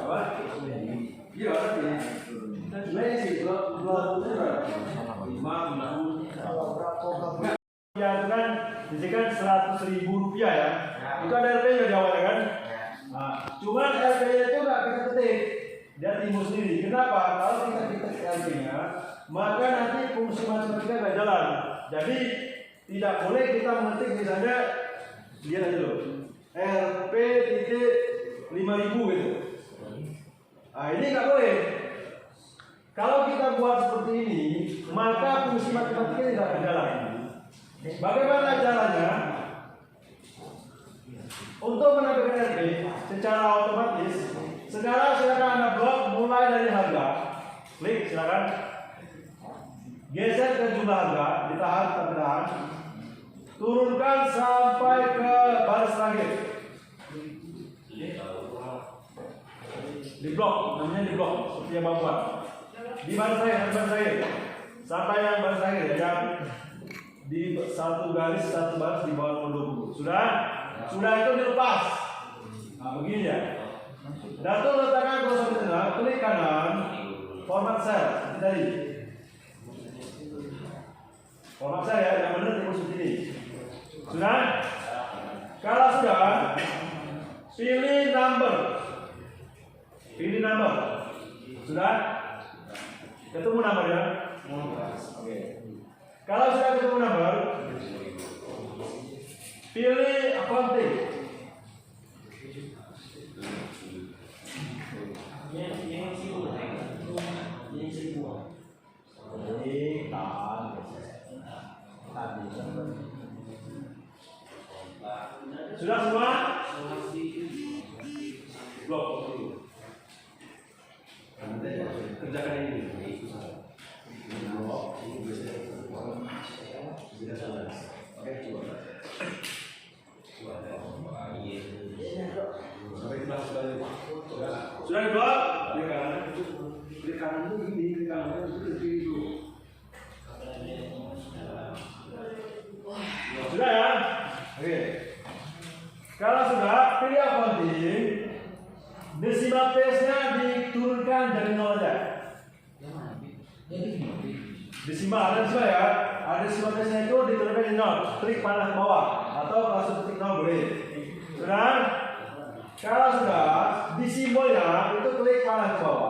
Apa? Iya, nanti. Lain sih, 2 5. Ya itu kan, disini 100.000 rupiah ya. Itu ada RP-nya di awalnya kan. Nah, cuman RP-nya itu nggak kita ketik, dia timbul sendiri. Kenapa? Kalau kita ketik RP-nya, maka nanti fungsi matematika nggak jalan. Jadi tidak boleh kita mengetik misalnya, lihat aja dulu, RP titik 5.000 gitu. Nah ini nggak boleh. Kalau kita buat seperti ini, maka fungsi matematika tidak akan jalan. Bagaimana caranya? Untuk menampilkan RP secara otomatis, sekarang silakan Anda blok mulai dari harga. Klik silakan. Geser ke jumlah harga, ditahan. Turunkan sampai ke baris terakhir. Di blok, namanya di blok, seperti yang Bapak buat. Di baris terakhir. Sampai yang baris terakhir ya, di satu baris di bawah 20. Sudah itu dilepas. Nah begini ya. Datuk letakkan kursor di tengah, klik kanan, format sel seperti tadi. Format sel ya, yang benar timbul seperti ini. Sudah? Kalau sudah, pilih number. Sudah? Ketemu nomornya? Oke. Kalau sudah ketemu nomor, pilih accounting. Sudah semua? Blok. Kerjakan ini. Sudah dibuat? Klik kanan itu gini, klik kanan itu kiri dulu. Sudah ya? Oke. Kalau sudah pilih accounting, decimal place-nya diturunkan dari 0 aja. Decimal ada decimal ya. Ada decimal place-nya itu diturunkan dari 0. Klik panah ke bawah atau langsung ketik 0 boleh. Sudah? Kalau sudah, di simbolnya itu klik panah ke bawah.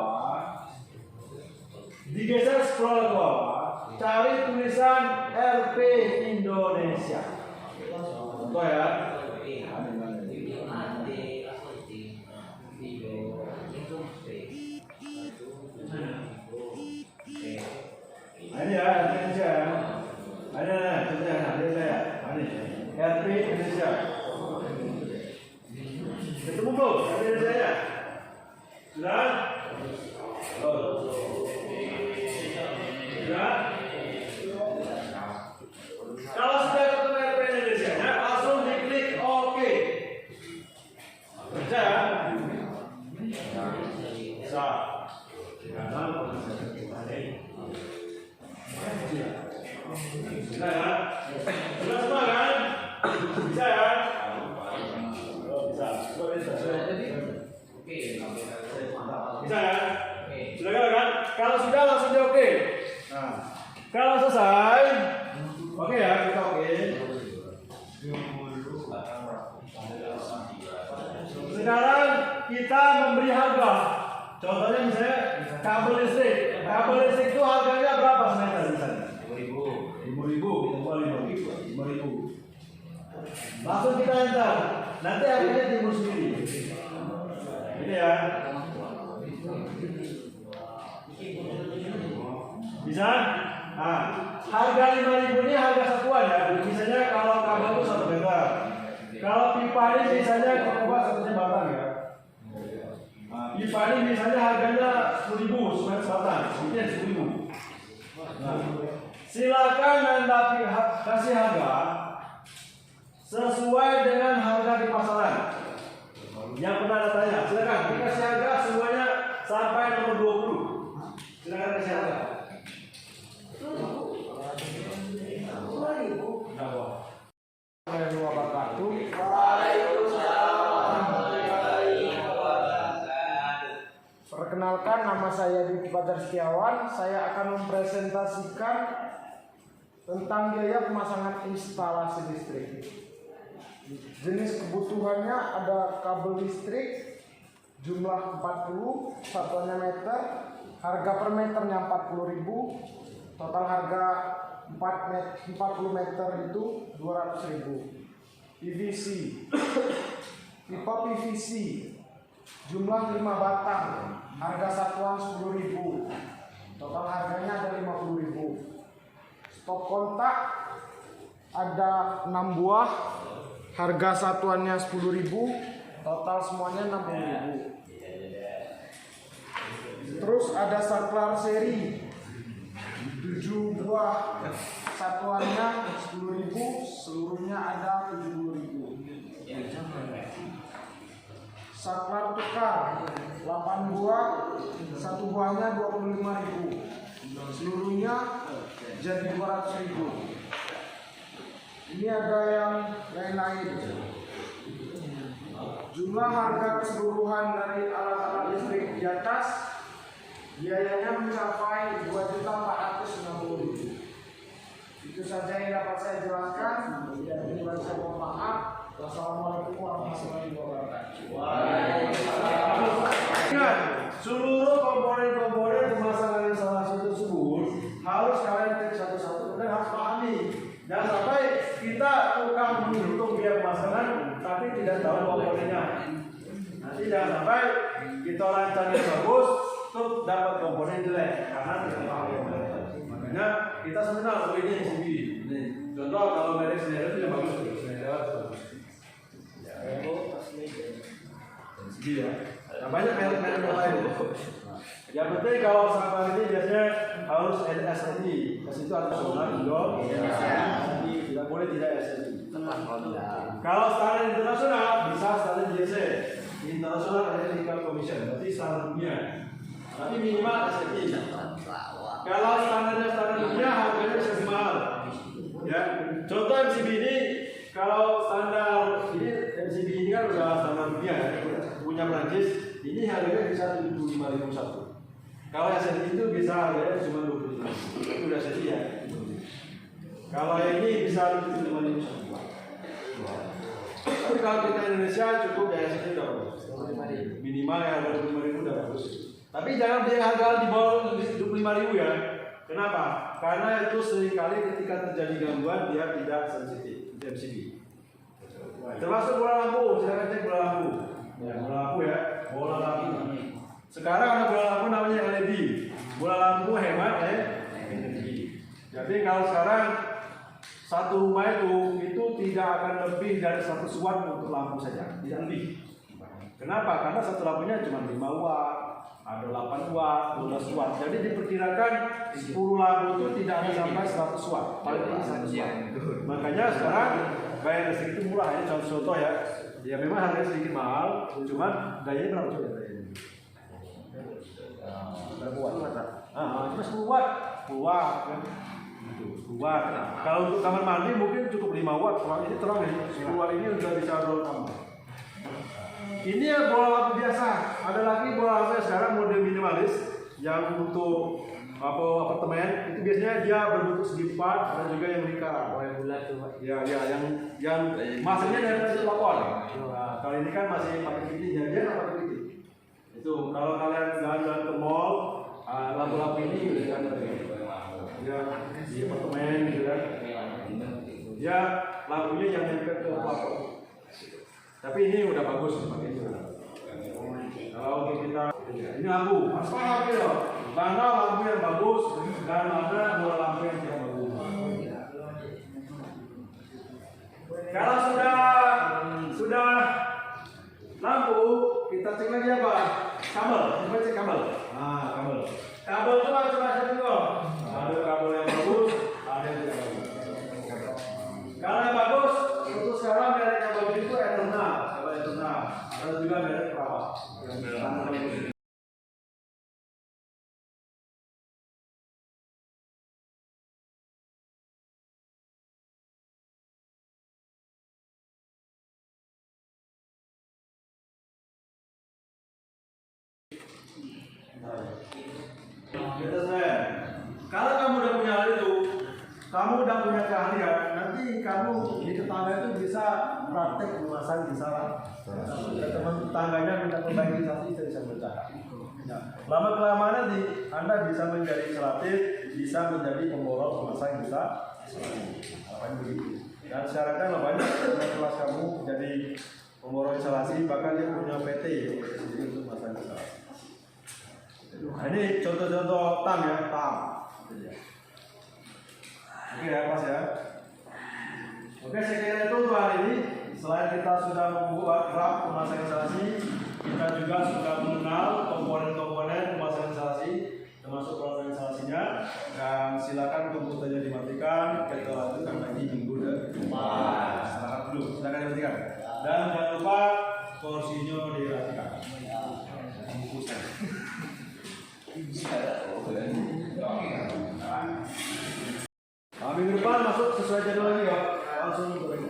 Digeser scroll ke bawah. Cari tulisan RP Indonesia. Contoh ya. Ini ya, Indonesia. Ada contohnya, ada saya. Ini RP Indonesia. Ketemu belum? RP Indonesia. Sudah? Sudah? Kalau sudah ketemu RP Indonesia, langsung diklik OK. Bisa ya? Bisa. Bisa ya? Sudah semua kan? Bisa ya? Oh, bisa. Bisa ya? Sudah kan? Kalau sudah langsung di oke. Nah, kalau selesai, oke ya, kita oke. Sekarang kita memberi harga. Contohnya misalnya kabel listrik. Kabel listrik itu harganya berapa semeter misalnya? 5.000. Kita buat 5.000. Langsung kita enter. Nanti harganya timbul sendiri. Ini ya. Bisa? Nah, harga 5.000 ini harga satuan ya. Misalnya kalau kabel itu 1 meter. Kalau pipa ini misalnya kita buat satunya batang ya. Nah, pipa ini misalnya harganya 10.000 semeter batang. Ini 10.000. Nah, silakan Anda kasih harga sesuai dengan harga di pasaran. Yang pernah Anda tanya, silakan dikasih harga semuanya sampai nomor 20. Silakan kasih harga. Perkenalkan, nama saya Dwi Badar Setiawan. Saya akan mempresentasikan tentang biaya pemasangan instalasi listrik. Jenis kebutuhannya ada kabel listrik jumlah 40, satuannya meter, harga per meternya 40.000, total harga 40 meter itu 200.000. PVC, pipa PVC jumlah 5 batang, harga satuan 10.000, total harganya ada 50.000. Stop kontak ada 6 buah, harga satuannya 10.000, total semuanya 60.000. Terus ada saklar seri 7 buah, satuannya 10.000, seluruhnya ada 70.000. Saklar tukar 8 buah, satu buahnya 25.000, seluruhnya jadi 200.000. Ini ada yang lain-lain. Jumlah harga keseluruhan dari alat-alat listrik di atas biayanya mencapai 2.460.000. Itu saja yang dapat saya jelaskan. Jadi saya mohon maaf. Wassalamualaikum warahmatullahi wabarakatuh. Ingat, seluruh komponen-komponen pemasangan instalasi tersebut harus kalian cek satu-satu dan harus pahami. Jangan sampai kita tukang menghitung biaya pemasangan tapi tidak tahu komponennya. Nanti jangan sampai kita rancangnya bagus, terus dapat komponen jelek karena tidak paham komponen. Makanya kita sebenarnya ini CB. Contoh kalau merek sendiri itu yang bagus, sendiri bagus. Ya. Nah, banyak merek-merek yang lain. Yang penting kalau sampah ini biasanya harus SNI. Itu harus nasional juga. Tidak boleh tidak SNI. Kalau standar internasional bisa standar JC. International Electrical Commission. Berarti standar dunia. Tapi minimal SNI. Kalau standarnya standar dunia harganya bisa mahal. Ya. Contoh MCB ini kalau standar punya Prancis, ini harganya bisa 75.000 satu. Kalau yang sedikit itu bisa harganya cuma 25.000. Itu udah sedia. Kalau yang ini bisa 75.000 satu. Tapi kalau kita Indonesia cukup ya yang udah bagus. Minimal ya 25.000 udah bagus. Tapi jangan beli harga di bawah 25.000 ya. Kenapa? Karena itu seringkali ketika terjadi gangguan dia tidak sensitif, MCB. Termasuk bola lampu, silakan cek bola lampu. Ya, bola lampu ya, bola lampu. Sekarang ada bola lampu namanya LED. Bola lampu hemat energi. Jadi kalau sekarang satu rumah itu tidak akan lebih dari 100 watt untuk lampu saja, tidak lebih. Kenapa? Karena satu lampunya cuma 5 watt, ada 8 watt, 12 watt. Jadi diperkirakan 10 lampu itu tidak akan sampai 100 watt, paling tinggi 100 watt. Makanya sekarang bayar listrik itu murah. Ini contoh ya. Ya memang harganya sedikit mahal, cuman dayanya berapa coba dayanya? Berapa watt? Cuma 10 watt. 10 watt kan? 10 watt. Kalau untuk kamar mandi mungkin cukup 5 watt. Kalau ini terang ya, 10 watt ini udah bisa roll kamar. Ini ya bola lampu biasa. Ada lagi bola lampu sekarang model minimalis yang untuk apartemen itu biasanya dia berbentuk segi empat, ada juga yang lingkaran. Oh, yang bulat tuh, Pak. Ya, yang masanya dari pelapor. Nah, kalau ini kan masih pakai titik, dia nggak pakai titik. Itu kalau kalian jalan ke mall, lampu-lampu ini udah kan ya di apartemen gitu kan. Ya lampunya yang nempel ke pelapor. Tapi ini udah bagus pakai itu. Kalau untuk kita ini lampu, harus paham ya. Mana lampu yang bagus dan mana bola lampu yang tidak bagus. Kalau sudah lampu, kita cek lagi apa? Kabel, kita cek kabel. Nah, kabel. Kabel itu macam-macam juga. Ada kabel yang bagus, ada yang tidak bagus. Kalau yang bagus, untuk sekarang merek yang bagus itu Eternal, kabel Eternal. Ada juga merek Prava. Kalau kamu udah punya hal itu, kamu udah punya keahlian, nanti kamu di tetangga itu bisa praktek memasang bisa lah. Teman tetangganya minta pembagian bisa bercakap. Nah, lama kelamaan nanti Anda bisa menjadi selatif, bisa menjadi pemborong pemasang bisa. Apa begitu? Dan sekarang kan banyak kelas kamu jadi pemborong instalasi, bahkan dia punya PT jadi untuk memasang instalasi. Nah, ini contoh-contoh tam ya, tam. Oke ya, pas ya. Oke, saya kira itu untuk hari ini. Selain kita sudah membuat draft pemasang instalasi, kita juga sudah mengenal komponen-komponen pemasang instalasi, termasuk pemasang instalasinya. Dan silakan komputernya dimatikan. Kita lanjutkan lagi minggu depan. Silakan dulu, silakan dimatikan. Dan jangan lupa kursinya dirapikan. Bungkusnya. Minggu depan masuk sesuai jadwal lagi ya. Langsung untuk itu.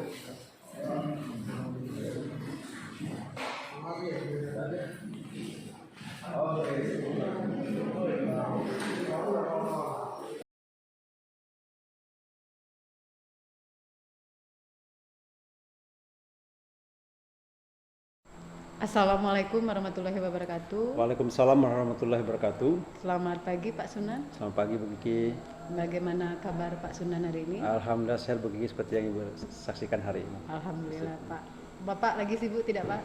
Assalamualaikum warahmatullahi wabarakatuh. Waalaikumsalam warahmatullahi wabarakatuh. Selamat pagi Pak Sunan. Selamat pagi Bu Kiki. Bagaimana kabar Pak Sunan hari ini? Alhamdulillah sehat Bu Kiki seperti yang Ibu saksikan hari ini. Alhamdulillah Pak. Bapak lagi sibuk tidak Pak?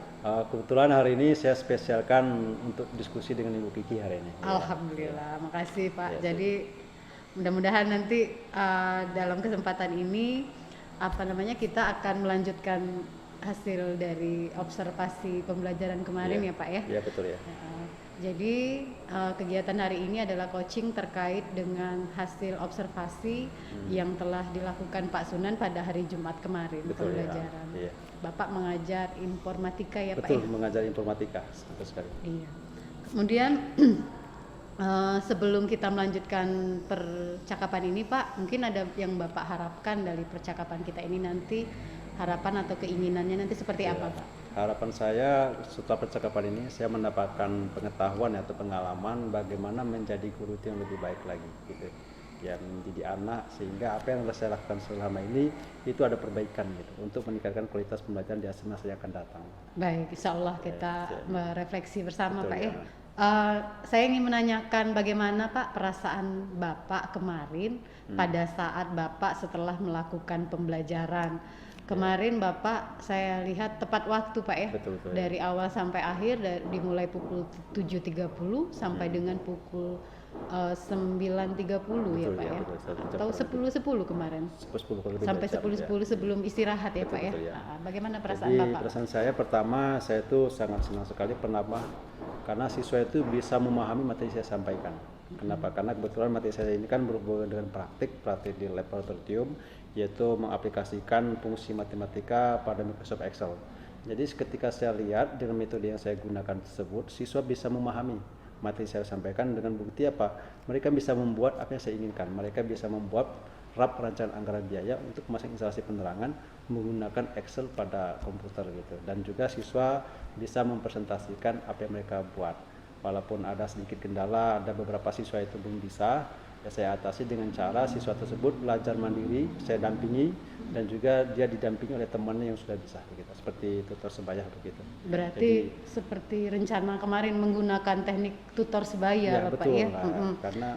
Kebetulan hari ini saya spesialkan untuk diskusi dengan Ibu Kiki hari ini. Alhamdulillah, makasih Pak. Ya, jadi mudah-mudahan nanti dalam kesempatan ini kita akan melanjutkan hasil dari observasi pembelajaran kemarin ya Pak ya. Iya betul ya. Jadi kegiatan hari ini adalah coaching terkait dengan hasil observasi yang telah dilakukan Pak Sunan pada hari Jumat kemarin. Betul, pembelajaran. ya. Iya. Bapak mengajar informatika ya Betul, Pak ya? mengajar informatika betul sekali. Iya. Kemudian sebelum kita melanjutkan percakapan ini Pak, mungkin ada yang Bapak harapkan dari percakapan kita ini nanti harapan atau keinginannya nanti seperti Ya, apa Pak? harapan saya setelah percakapan ini saya mendapatkan pengetahuan atau pengalaman bagaimana menjadi guru itu yang lebih baik lagi gitu. Ya, menjadi anak sehingga apa yang saya lakukan selama ini itu ada perbaikan gitu untuk meningkatkan kualitas pembelajaran di masa yang akan datang. Baik, insya Allah kita Ya. merefleksi bersama Betul, Pak ya. ya. Saya ingin menanyakan bagaimana Pak perasaan Bapak kemarin pada saat Bapak setelah melakukan pembelajaran. Kemarin Bapak saya lihat tepat waktu Pak ya. Betul, betul, ya. Dari awal sampai akhir dimulai pukul 7.30 sampai dengan pukul 9.30 ya Betul, Pak ya, ya. betul. Satu jam Atau kurang 10.10 kemarin. 10 lebih Sampai dari jam, 10.10 sebelum istirahat ya Betul, Pak ya. betul, ya. Bagaimana perasaan Jadi Bapak? perasaan saya pertama saya tuh sangat senang sekali penambah karena siswa itu bisa memahami materi saya sampaikan. Kenapa? Karena kebetulan materi saya ini kan berhubungan dengan praktik di laboratorium, yaitu mengaplikasikan fungsi matematika pada Microsoft Excel. Jadi ketika saya lihat dengan metode yang saya gunakan tersebut, siswa bisa memahami materi saya sampaikan dengan bukti apa? Mereka bisa membuat apa yang saya inginkan. Mereka bisa membuat RAP rancangan anggaran biaya untuk pemasangan instalasi penerangan menggunakan Excel pada komputer gitu. Dan juga siswa bisa mempresentasikan apa yang mereka buat. Walaupun ada sedikit kendala, ada beberapa siswa itu belum bisa, ya saya atasi dengan cara siswa tersebut belajar mandiri, saya dampingi dan juga dia didampingi oleh temannya yang sudah bisa begitu. Seperti tutor sebaya begitu. Berarti seperti rencana kemarin menggunakan teknik tutor sebaya Bapak betul ya. lah.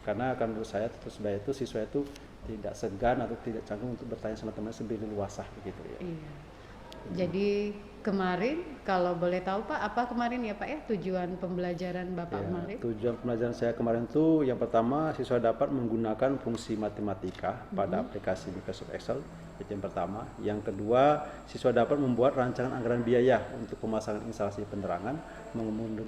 Karena kan menurut saya tutor sebaya itu siswa itu tidak segan atau tidak canggung untuk bertanya sama teman sebelum luasah begitu ya. Iya. Jadi kemarin kalau boleh tahu Pak, apa kemarin ya Pak ya tujuan pembelajaran Bapak Ya, kemarin? tujuan pembelajaran saya kemarin itu yang pertama siswa dapat menggunakan fungsi matematika pada aplikasi Microsoft Excel, itu yang pertama. Yang kedua, siswa dapat membuat rancangan anggaran biaya untuk pemasangan instalasi penerangan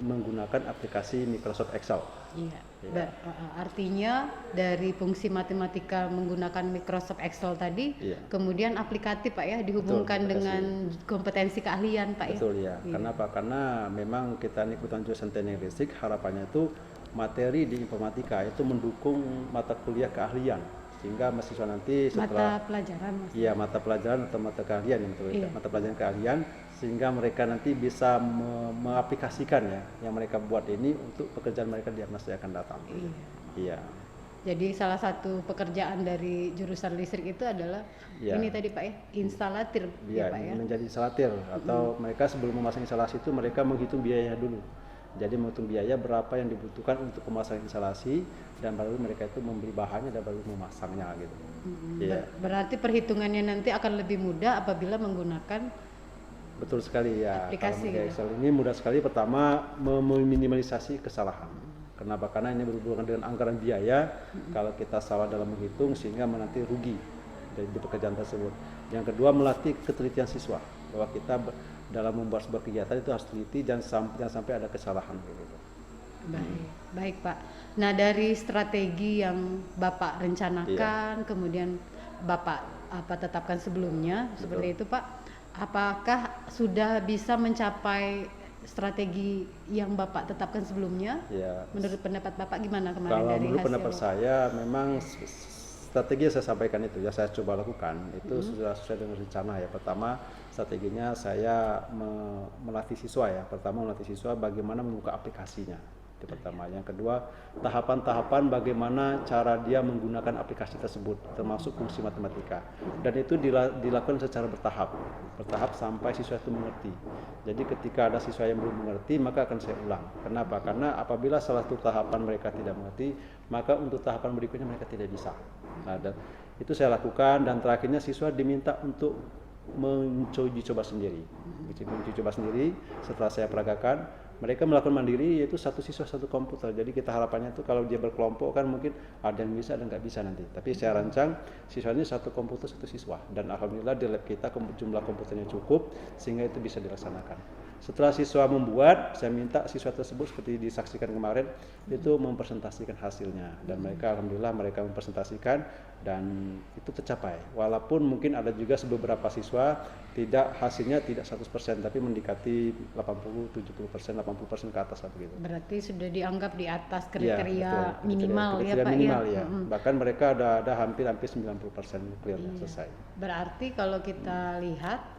menggunakan aplikasi Microsoft Excel. Iya. Iya. Artinya dari fungsi matematika menggunakan Microsoft Excel tadi, Iya. kemudian aplikatif Pak ya dihubungkan Betul, dengan kompetensi keahlian Pak ya. Betul ya. Kenapa? Karena memang kita ini kebutuhan jurusan teknik listrik, harapannya itu materi di informatika itu mendukung mata kuliah keahlian sehingga mahasiswa nanti setelah Mata pelajaran Mas. iya mata pelajaran atau mata keahlian ya, betul. Iya. Mata pelajaran keahlian sehingga mereka nanti bisa mengaplikasikan ya yang mereka buat ini untuk pekerjaan mereka di masa yang akan datang. Iya. Iya. Jadi salah satu pekerjaan dari jurusan listrik itu adalah Iya. ini tadi Pak ya, instalatir Iya, ya Pak ya. menjadi instalatir atau mereka sebelum memasang instalasi itu mereka menghitung biayanya dulu. Jadi menghitung biaya berapa yang dibutuhkan untuk pemasangan instalasi dan baru mereka itu membeli bahannya dan baru memasangnya gitu. Iya. Berarti perhitungannya nanti akan lebih mudah apabila menggunakan Betul sekali ya. aplikasi Kalau gitu. Excel ini mudah sekali pertama meminimalisasi kesalahan. Kenapa? Karena ini berhubungan dengan anggaran biaya. Kalau kita salah dalam menghitung sehingga nanti rugi di pekerjaan tersebut. Yang kedua melatih ketelitian siswa bahwa kita dalam membuat sebuah kegiatan itu harus teliti jangan sampai ada kesalahan gitu. Baik Pak. Nah dari strategi yang Bapak rencanakan, kemudian Bapak tetapkan sebelumnya, seperti itu Pak. Apakah sudah bisa mencapai strategi yang Bapak tetapkan sebelumnya? Ya. Menurut pendapat Bapak gimana kemarin Kalau dari menurut hasil pendapat Bapak? saya memang strategi yang saya sampaikan itu ya saya coba lakukan itu sudah sesuai dengan rencana ya. Pertama strateginya saya melatih siswa ya. Pertama melatih siswa bagaimana membuka aplikasinya. Itu pertama. Yang kedua tahapan-tahapan bagaimana cara dia menggunakan aplikasi tersebut termasuk fungsi matematika. Dan itu dilakukan secara bertahap sampai siswa itu mengerti. Jadi ketika ada siswa yang belum mengerti maka akan saya ulang. Kenapa? Karena apabila salah satu tahapan mereka tidak mengerti maka untuk tahapan berikutnya mereka tidak bisa. Nah, dan itu saya lakukan dan terakhirnya siswa diminta untuk mencoba sendiri. Mencoba sendiri setelah saya peragakan mereka melakukan mandiri yaitu satu siswa satu komputer. Jadi kita harapannya itu kalau dia berkelompok kan mungkin ada yang bisa dan nggak bisa nanti. Tapi saya rancang siswanya satu komputer satu siswa dan alhamdulillah di lab kita jumlah komputernya cukup sehingga itu bisa dilaksanakan. Setelah siswa membuat, saya minta siswa tersebut seperti disaksikan kemarin itu mempresentasikan hasilnya, dan mereka alhamdulillah mereka mempresentasikan dan itu tercapai. Walaupun mungkin ada juga beberapa siswa hasilnya tidak 100% tapi mendekati 80, 70%, 80% ke atas lah begitu. Berarti sudah dianggap di atas Iya, kriteria betul. minimal Kriteria ya Pak minimal, ya. ya. Bahkan mereka ada hampir 90% clear selesai. Berarti kalau kita lihat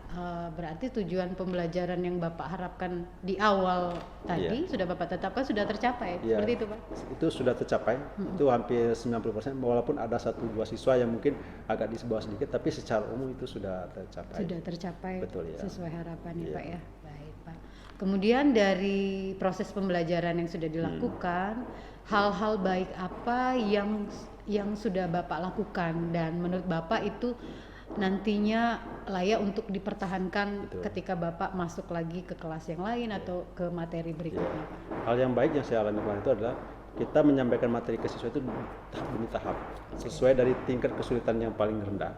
berarti tujuan pembelajaran yang Bapak harapkan di awal tadi sudah Bapak tetapkan sudah tercapai. Iya. Seperti itu Pak. Itu sudah tercapai. Itu hampir 90% walaupun ada 1-2 siswa yang mungkin agak di bawah sedikit tapi secara umum itu sudah tercapai. Sudah tercapai. Betul, ya. Sesuai harapan ya Iya. Pak ya. Baik Pak. Kemudian dari proses pembelajaran yang sudah dilakukan, hal-hal baik apa yang sudah Bapak lakukan dan menurut Bapak itu nantinya layak untuk dipertahankan Betul. ketika Bapak masuk lagi ke kelas yang lain atau ke materi berikutnya Pak? Hal yang baik yang saya alami kemarin itu adalah kita menyampaikan materi ke siswa itu tahap demi tahap sesuai dari tingkat kesulitan yang paling rendah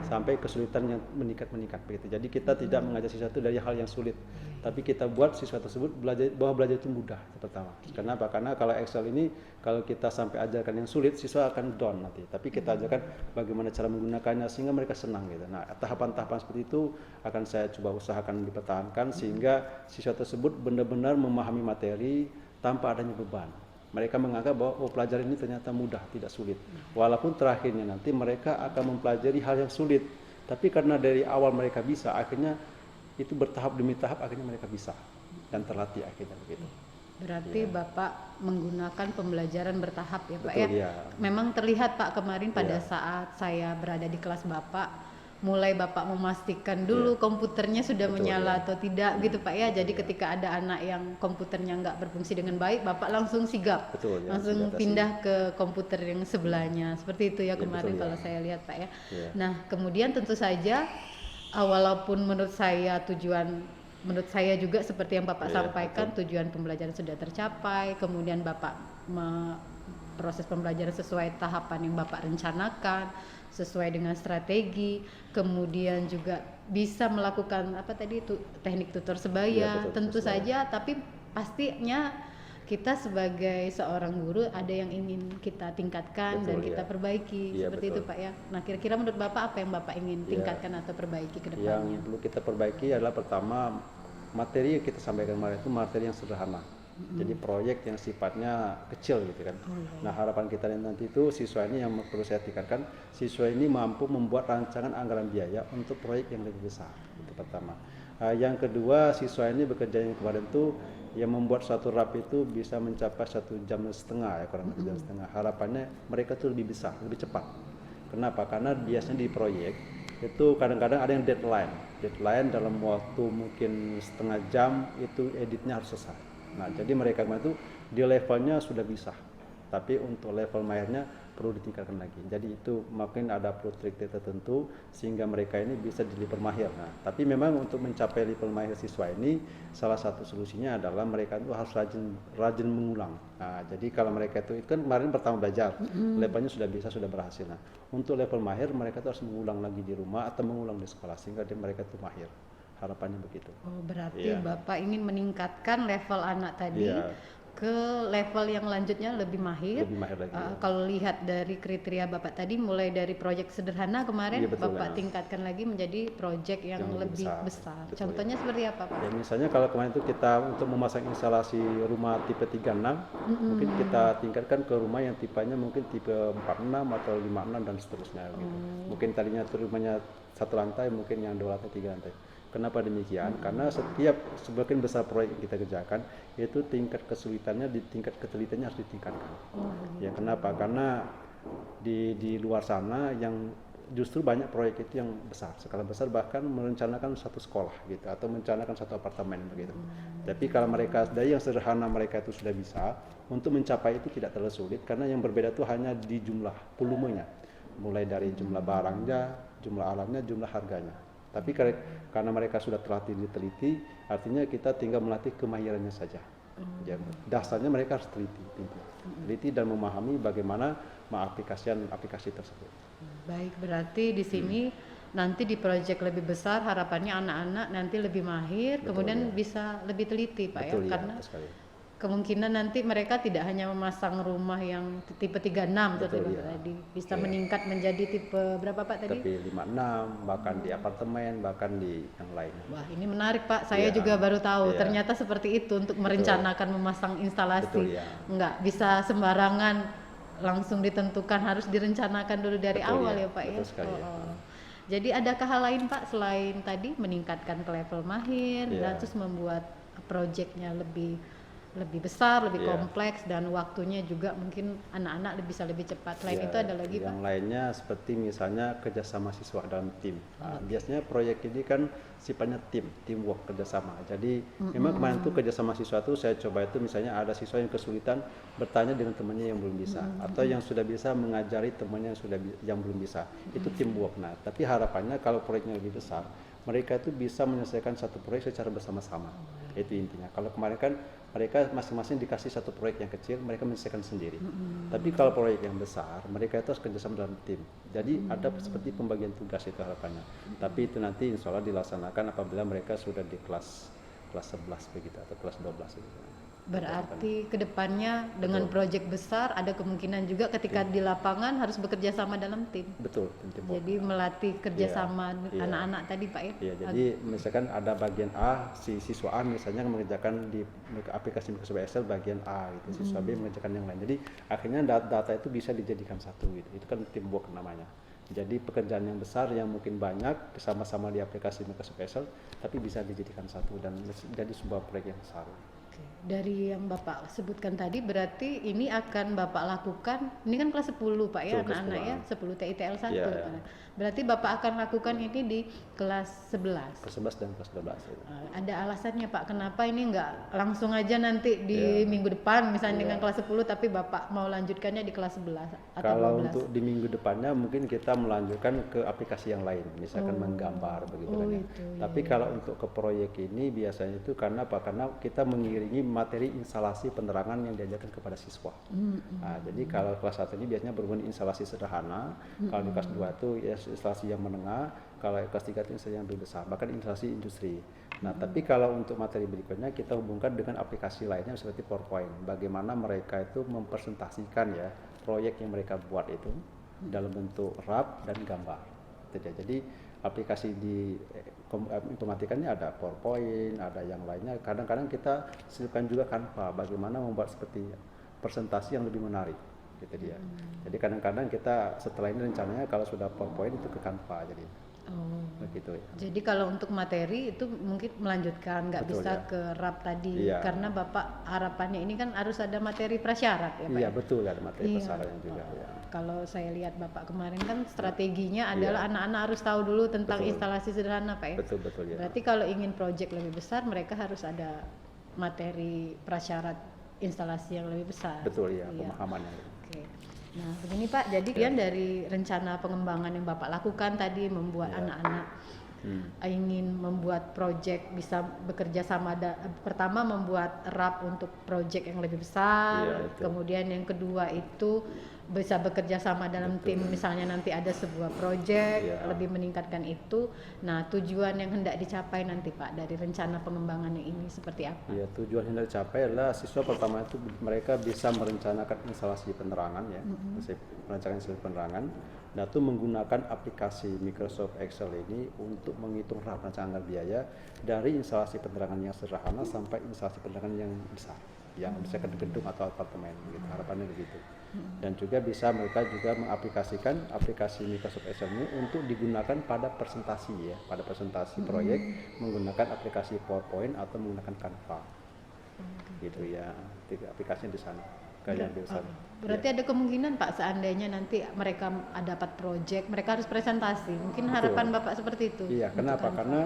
sampai kesulitan yang meningkat begitu. Jadi kita tidak mengajar siswa itu dari hal yang sulit, tapi kita buat siswa tersebut bahwa belajar itu mudah pertama. Kenapa? Karena kalau Excel ini kalau kita sampai ajarkan yang sulit, siswa akan down nanti. Tapi kita ajarkan bagaimana cara menggunakannya sehingga mereka senang gitu. Nah, tahapan-tahapan seperti itu akan saya coba usahakan dipertahankan sehingga siswa tersebut benar-benar memahami materi tanpa adanya beban. Mereka menganggap bahwa pelajaran ini ternyata mudah, tidak sulit. Walaupun terakhirnya nanti mereka akan mempelajari hal yang sulit. Tapi karena dari awal mereka bisa, akhirnya itu bertahap demi tahap akhirnya mereka bisa dan terlatih akhirnya begitu. Berarti Bapak menggunakan pembelajaran bertahap ya Pak Betul, ya? ya. Memang terlihat Pak kemarin pada Iya. saat saya berada di kelas Bapak, mulai Bapak memastikan dulu komputernya sudah Betul, menyala ya. atau tidak gitu Pak ya. Jadi ketika ada anak yang komputernya nggak berfungsi dengan baik, Bapak langsung sigap, Betul, ya, langsung sudah pindah ke komputer yang sebelahnya. Seperti itu ya Ya, kemarin betul, ya. kalau saya lihat Pak ya. Ya. Nah kemudian tentu saja walaupun menurut saya juga seperti yang Bapak Ya, sampaikan, tujuan pembelajaran sudah tercapai, kemudian Bapak proses pembelajaran sesuai tahapan yang Bapak rencanakan, sesuai dengan strategi, kemudian juga bisa melakukan teknik tutor sebaya, Ya, betul, tentu sebaya. saja, tapi pastinya kita sebagai seorang guru ada yang ingin kita tingkatkan Betul, dan kita ya. perbaiki, Ya, seperti itu betul. Pak ya. Nah kira-kira menurut Bapak apa yang Bapak ingin Ya. tingkatkan atau perbaiki ke Yang depannya? perlu kita perbaiki adalah pertama materi yang kita sampaikan kemarin itu materi yang sederhana. Jadi proyek yang sifatnya kecil gitu kan. Nah harapan kita nanti itu siswa ini yang perlu saya tingkatkan, siswa ini mampu membuat rancangan anggaran biaya untuk proyek yang lebih besar. Itu pertama. Yang kedua, siswa ini bekerja yang kemarin itu yang membuat suatu rap itu bisa mencapai 1,5 jam ya, kurang lebih 1,5 jam. Harapannya mereka tuh lebih besar, lebih cepat. Kenapa? Karena biasanya di proyek itu kadang-kadang ada yang deadline dalam waktu mungkin setengah jam itu editnya harus selesai. Nah jadi mereka itu di levelnya sudah bisa, tapi untuk level mahirnya perlu ditingkatkan lagi. Jadi itu mungkin ada trik tertentu sehingga mereka ini bisa di level mahir. Nah tapi memang untuk mencapai level mahir siswa ini salah satu solusinya adalah mereka itu harus rajin mengulang. Nah jadi kalau mereka itu kan kemarin pertama belajar, levelnya sudah bisa, sudah berhasil. Nah untuk level mahir mereka itu harus mengulang lagi di rumah atau mengulang di sekolah sehingga mereka itu mahir. Harapannya begitu. Oh, berarti Iya. Bapak ingin meningkatkan level anak tadi Iya. ke level yang lanjutnya lebih mahir. Lebih mahir lagi, ya. Kalau lihat dari kriteria Bapak tadi, mulai dari proyek sederhana kemarin, Iya, betul, Bapak ya. tingkatkan lagi menjadi proyek yang lebih besar. Betul, Contohnya ya. seperti apa Pak? Ya, misalnya kalau kemarin itu kita untuk memasang instalasi rumah tipe 36, mungkin kita tingkatkan ke rumah yang tipenya mungkin tipe 46 atau 56 dan seterusnya gitu. Mungkin tadinya itu rumahnya 1 lantai, mungkin yang 2 lantai, 3 lantai. Kenapa demikian? Karena setiap semakin besar proyek yang kita kerjakan, itu tingkat kesulitannya, tingkat ketelitiannya harus ditingkatkan. Ya kenapa? Karena di luar sana yang justru banyak proyek itu yang besar, skala besar, bahkan merencanakan satu sekolah gitu atau merencanakan satu apartemen begitu. Tapi kalau mereka dari yang sederhana mereka itu sudah bisa, untuk mencapai itu tidak terlalu sulit karena yang berbeda itu hanya di jumlah volumenya, mulai dari jumlah barangnya, jumlah alatnya, jumlah harganya. Tapi karena mereka sudah terlatih diteliti, artinya kita tinggal melatih kemahirannya saja. Ya, dasarnya mereka harus teliti dan memahami bagaimana mengaplikasikan aplikasi tersebut. Baik, berarti di sini nanti di proyek lebih besar harapannya anak-anak nanti lebih mahir, Betul, kemudian ya. bisa lebih teliti Pak Betul ya, ya, karena betul sekali. kemungkinan nanti mereka tidak hanya memasang rumah yang tipe 36 seperti Betul, Bapak ya. tadi, bisa Iya. meningkat menjadi tipe berapa Pak tadi? Tapi 56, bahkan di apartemen, bahkan di yang lain. Wah, ini menarik Pak. Saya Iya. juga baru tahu. Iya. Ternyata seperti itu untuk merencanakan memasang instalasi. Betul, ya. Enggak bisa sembarangan langsung ditentukan, harus direncanakan dulu dari Betul, awal ya. ya Pak ya. Betul sekali, ya. Jadi adakah hal lain Pak selain tadi meningkatkan ke level mahir Iya. dan terus membuat proyeknya lebih besar, lebih Iya. kompleks dan waktunya juga mungkin anak-anak bisa lebih cepat. Selain Ya, itu ada lagi Pak? yang lainnya seperti misalnya kerjasama siswa dalam tim. Nah, biasanya proyek ini kan sifatnya teamwork, kerjasama. Jadi memang kemarin tuh kerjasama siswa tuh saya coba itu misalnya ada siswa yang kesulitan bertanya dengan temannya yang belum bisa, atau yang sudah bisa mengajari temannya yang belum bisa. Itu teamwork. Nah, tapi harapannya kalau proyeknya lebih besar, mereka itu bisa menyelesaikan satu proyek secara bersama-sama. Itu intinya. Kalau kemarin kan mereka masing-masing dikasih satu proyek yang kecil, mereka menyelesaikan sendiri. Tapi kalau proyek yang besar, mereka itu harus kerjasama dalam tim. Jadi ada seperti pembagian tugas itu harapannya. Tapi itu nanti insya Allah dilaksanakan apabila mereka sudah di kelas 11 begitu atau kelas 12 begitu. Berarti kedepannya dengan proyek besar ada kemungkinan juga ketika di lapangan harus bekerja sama dalam tim. Betul, tim work. Jadi melatih kerjasama Iya. anak-anak tadi Pak ya. Iya, jadi misalkan ada bagian A, si siswa A misalnya mengerjakan di aplikasi Microsoft Excel bagian A gitu, siswa B mengerjakan yang lain. Jadi akhirnya data itu bisa dijadikan satu gitu. Itu kan teamwork namanya. Jadi pekerjaan yang besar yang mungkin banyak sama-sama di aplikasi Microsoft Excel, tapi bisa dijadikan satu dan jadi sebuah proyek yang besar. Oke. Dari yang Bapak sebutkan tadi berarti ini akan Bapak lakukan, ini kan kelas 10 Pak ya, Betul, kelas anak-anak ya, 10 TITL 1. Iya, iya. Berarti Bapak akan lakukan ini di kelas 11. Kelas 11 dan kelas 12 gitu. Ada alasannya Pak, kenapa ini enggak langsung aja nanti di minggu depan misalnya dengan kelas 10 tapi Bapak mau lanjutkannya di kelas 11 atau Kalau 12? untuk di minggu depannya mungkin kita melanjutkan ke aplikasi yang lain, misalkan menggambar begitu kan ya. itu, Tapi kalau untuk ke proyek ini biasanya itu karena apa? Karena kita mengiringi materi instalasi penerangan yang diajarkan kepada siswa. Nah, jadi kalau kelas 1 ini biasanya berhubungan instalasi sederhana, kalau di kelas 2 itu ya instalasi yang menengah, kalau kelas 3 itu instalasi yang lebih besar, bahkan instalasi industri. Nah, tapi kalau untuk materi berikutnya kita hubungkan dengan aplikasi lainnya seperti PowerPoint. Bagaimana mereka itu mempresentasikan ya proyek yang mereka buat itu dalam bentuk RAP dan gambar. Jadi aplikasi di informatikannya ada PowerPoint, ada yang lainnya. Kadang-kadang kita selipkan juga Canva, bagaimana membuat seperti presentasi yang lebih menarik. Gitu dia. Jadi kadang-kadang kita setelah ini rencananya kalau sudah PowerPoint itu ke Canva jadi. Begitu ya. Jadi kalau untuk materi itu mungkin melanjutkan, nggak Betul, bisa ya. ke RAP tadi Iya. karena Bapak harapannya ini kan harus ada materi prasyarat ya Pak. Iya ya? betul, ada materi Iya. persyaratnya juga ya. Kalau saya lihat Bapak kemarin kan strateginya adalah anak-anak harus tahu dulu tentang Betul. instalasi sederhana Pak ya. Betul ya. Berarti kalau ingin proyek lebih besar mereka harus ada materi prasyarat instalasi yang lebih besar. Betul ya, Iya. pemahamannya. Oke. Nah, begini Pak, jadi kan dari rencana pengembangan yang Bapak lakukan tadi membuat anak-anak ingin membuat proyek bisa bekerja sama, pertama membuat RAP untuk proyek yang lebih besar, Iya, itu. kemudian yang kedua itu bisa bekerja sama dalam tim, misalnya nanti ada sebuah proyek, Iya. lebih meningkatkan itu. Nah, tujuan yang hendak dicapai nanti Pak dari rencana pengembangannya ini seperti apa? Ya, tujuan yang dicapai adalah siswa pertama itu mereka bisa merencanakan instalasi penerangan ya, merencanakan instalasi penerangan. Nah, itu menggunakan aplikasi Microsoft Excel ini untuk menghitung rancangan biaya dari instalasi penerangan yang sederhana sampai instalasi penerangan yang besar, yang misalkan gedung atau apartemen, gitu. Harapannya begitu. Dan juga bisa mereka juga mengaplikasikan aplikasi Microsoft Excel ini untuk digunakan pada presentasi ya, pada presentasi proyek menggunakan aplikasi PowerPoint atau menggunakan Canva. Gitu ya, aplikasinya di sana. Kayak di sana. Berarti ada kemungkinan Pak seandainya nanti mereka dapat proyek, mereka harus presentasi. Mungkin harapan Bapak seperti itu. Iya, untuk kenapa? Canva. Karena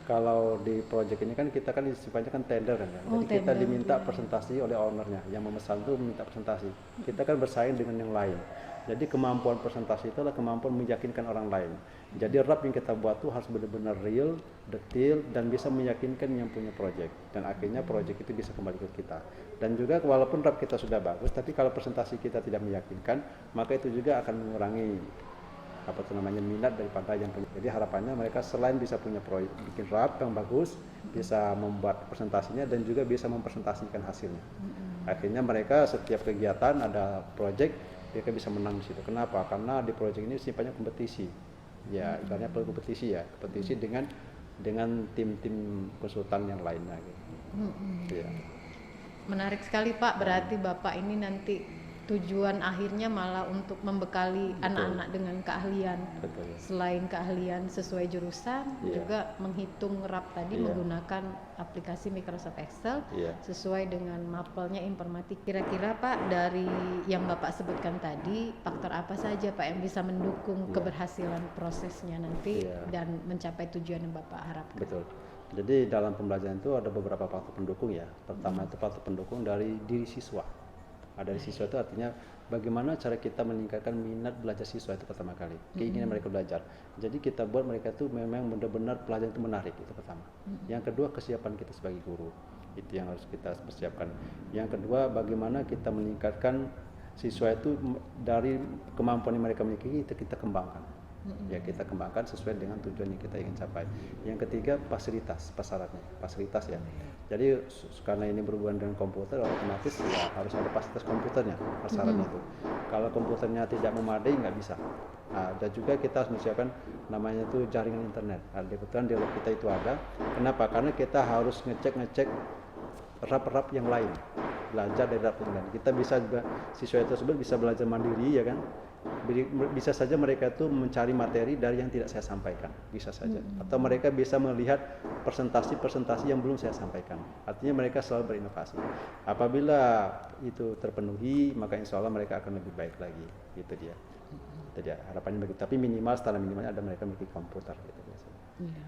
kalau di proyek ini kan kita kan sifatnya kan tender kan ya. Jadi kita tender, diminta presentasi oleh ownernya, yang memesan itu meminta presentasi. Kita kan bersaing dengan yang lain. Jadi kemampuan presentasi itu adalah kemampuan meyakinkan orang lain. Jadi RAP yang kita buat tuh harus benar-benar real, detail, dan bisa meyakinkan yang punya proyek. Dan akhirnya proyek itu bisa kembali ke kita. Dan juga walaupun RAP kita sudah bagus, tapi kalau presentasi kita tidak meyakinkan, maka itu juga akan mengurangi apa tuh namanya minat daripada yang punya. Jadi harapannya mereka selain bisa punya proyek bikin rap yang bagus, bisa membuat presentasinya dan juga bisa mempresentasikan hasilnya. Akhirnya mereka setiap kegiatan ada proyek mereka bisa menang di situ. Kenapa? Karena di proyek ini sifatnya kompetisi. Ya, ibaratnya kompetisi ya, kompetisi dengan tim-tim konsultan yang lainnya gitu. Ya. Menarik sekali Pak, berarti Bapak ini nanti tujuan akhirnya malah untuk membekali anak-anak dengan keahlian. Betul. Selain keahlian sesuai jurusan, Iya. juga menghitung rap tadi Iya. menggunakan aplikasi Microsoft Excel Iya. sesuai dengan mapelnya informatik. Kira-kira Pak, dari yang Bapak sebutkan tadi, faktor apa saja Pak yang bisa mendukung Iya. keberhasilan prosesnya nanti Iya. dan mencapai tujuan yang Bapak harapkan? Betul. Jadi dalam pembelajaran itu ada beberapa faktor pendukung ya. Pertama itu faktor pendukung dari diri siswa. Dari siswa itu artinya bagaimana cara kita meningkatkan minat belajar siswa itu pertama kali. Keinginan mereka belajar. Jadi kita buat mereka itu memang benar-benar pelajaran itu menarik itu pertama. Yang kedua kesiapan kita sebagai guru. Itu yang harus kita persiapkan. Yang kedua bagaimana kita meningkatkan siswa itu dari kemampuan yang mereka miliki itu kita kembangkan. Ya kita kembangkan sesuai dengan tujuan yang kita ingin capai. Yang ketiga fasilitas, fasilitas ya. Jadi karena ini berhubungan dengan komputer, otomatis ya harus ada fasilitas komputernya, prasaratnya itu. Kalau komputernya tidak memadai nggak bisa. Dan juga kita harus menyiapkan namanya itu jaringan internet. Kebetulan di lab kita itu ada. Kenapa? Karena kita harus ngecek rap-rap yang lain, belajar dari rap yang lain. Kita bisa juga siswa tersebut bisa belajar mandiri ya kan. Bisa saja mereka itu mencari materi dari yang tidak saya sampaikan, bisa saja. Atau mereka bisa melihat presentasi yang belum saya sampaikan. Artinya mereka selalu berinovasi. Apabila itu terpenuhi, maka insya Allah mereka akan lebih baik lagi. Gitu dia. Jadi harapannya begitu. Tapi minimal standar minimalnya ada mereka memiliki komputer gitu biasanya.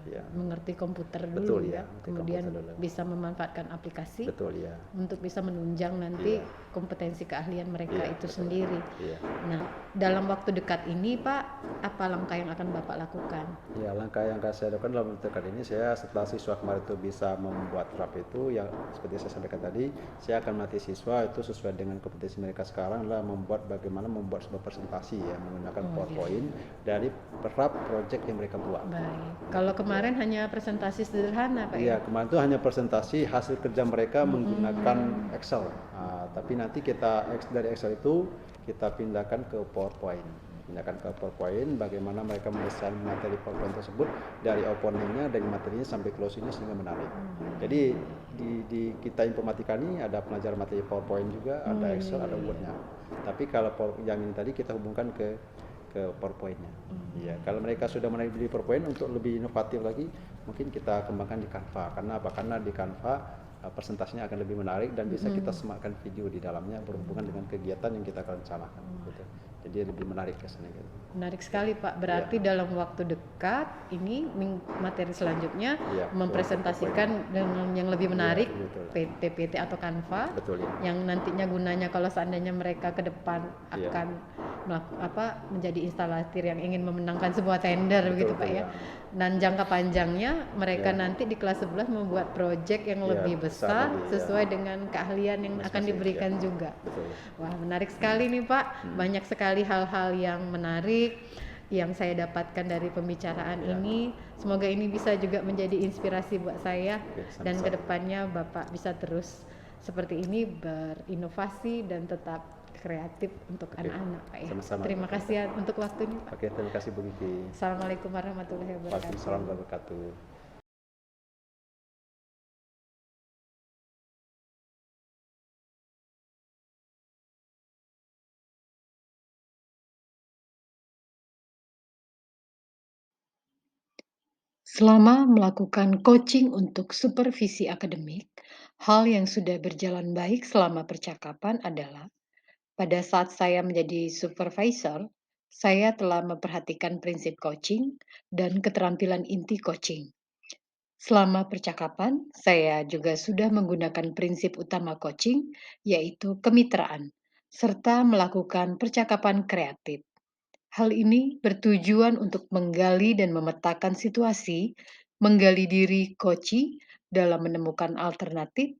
Ya. Mengerti komputer Betul, dulu ya, ya, mengerti kemudian komputer dulu. bisa memanfaatkan aplikasi Betul ya. untuk bisa menunjang nanti Iya. kompetensi keahlian mereka Iya, itu betul. sendiri. Iya. Nah, dalam waktu dekat ini Pak, apa langkah yang akan Bapak lakukan? Ya, langkah yang akan saya lakukan dalam waktu dekat ini, saya setelah siswa kemarin itu bisa membuat rap itu, yang seperti saya sampaikan tadi, saya akan melatih siswa itu sesuai dengan kompetensi mereka sekarang adalah bagaimana membuat sebuah presentasi ya menggunakan PowerPoint dari rap project yang mereka buat. Baik. Kalau kemarin hanya presentasi sederhana Pak Iya, ya? kemarin itu hanya presentasi hasil kerja mereka menggunakan Excel. Tapi nanti dari Excel itu kita pindahkan ke PowerPoint. Bagaimana mereka mendesain materi PowerPoint tersebut dari openingnya, dari materinya sampai closingnya sehingga menarik. Jadi di kita informatika ini ada pelajaran materi PowerPoint juga, ada Excel, ada Word-nya. Tapi kalau yang ini tadi kita hubungkan ke PowerPoint-nya. Iya, kalau mereka sudah menarik di PowerPoint untuk lebih inovatif lagi, mungkin kita kembangkan di Canva. Karena apa? Karena di Canva presentasinya akan lebih menarik dan bisa kita sematkan video di dalamnya berhubungan dengan kegiatan yang kita akan rencanakan. Gitu. Jadi lebih menarik kesannya gitu. Menarik sekali Pak. Berarti dalam waktu dekat ini materi selanjutnya Iya, mempresentasikan dengan yang lebih menarik Iya, betul. PPT atau Canva Betul ya. yang nantinya gunanya kalau seandainya mereka ke depan Iya. akan menjadi instalatir yang ingin memenangkan sebuah tender Betul, begitu Pak betul, ya. ya. Dan jangka panjangnya mereka Iya. nanti di kelas 11 membuat proyek yang Iya, lebih besar besar lagi, iya. sesuai dengan keahlian yang akan Masing-masing, diberikan iya. juga. Betul. Wah, menarik sekali nih Pak. Banyak sekali hal-hal yang menarik yang saya dapatkan dari pembicaraan Ya. ini. Semoga ini bisa juga menjadi inspirasi buat saya Oke, dan sama-sama. kedepannya Bapak bisa terus seperti ini berinovasi dan tetap kreatif untuk Oke, anak-anak Pak ya. sama-sama. Terima kasih ya untuk waktunya Pak. Oke, terima kasih Bu Kiki. Assalamualaikum warahmatullahi wabarakatuh. Waalaikumsalam warahmatullahi wabarakatuh. Selama melakukan coaching untuk supervisi akademik, hal yang sudah berjalan baik selama percakapan adalah pada saat saya menjadi supervisor, saya telah memperhatikan prinsip coaching dan keterampilan inti coaching. Selama percakapan, saya juga sudah menggunakan prinsip utama coaching, yaitu kemitraan, serta melakukan percakapan kreatif. Hal ini bertujuan untuk menggali dan memetakan situasi, menggali diri coachee dalam menemukan alternatif.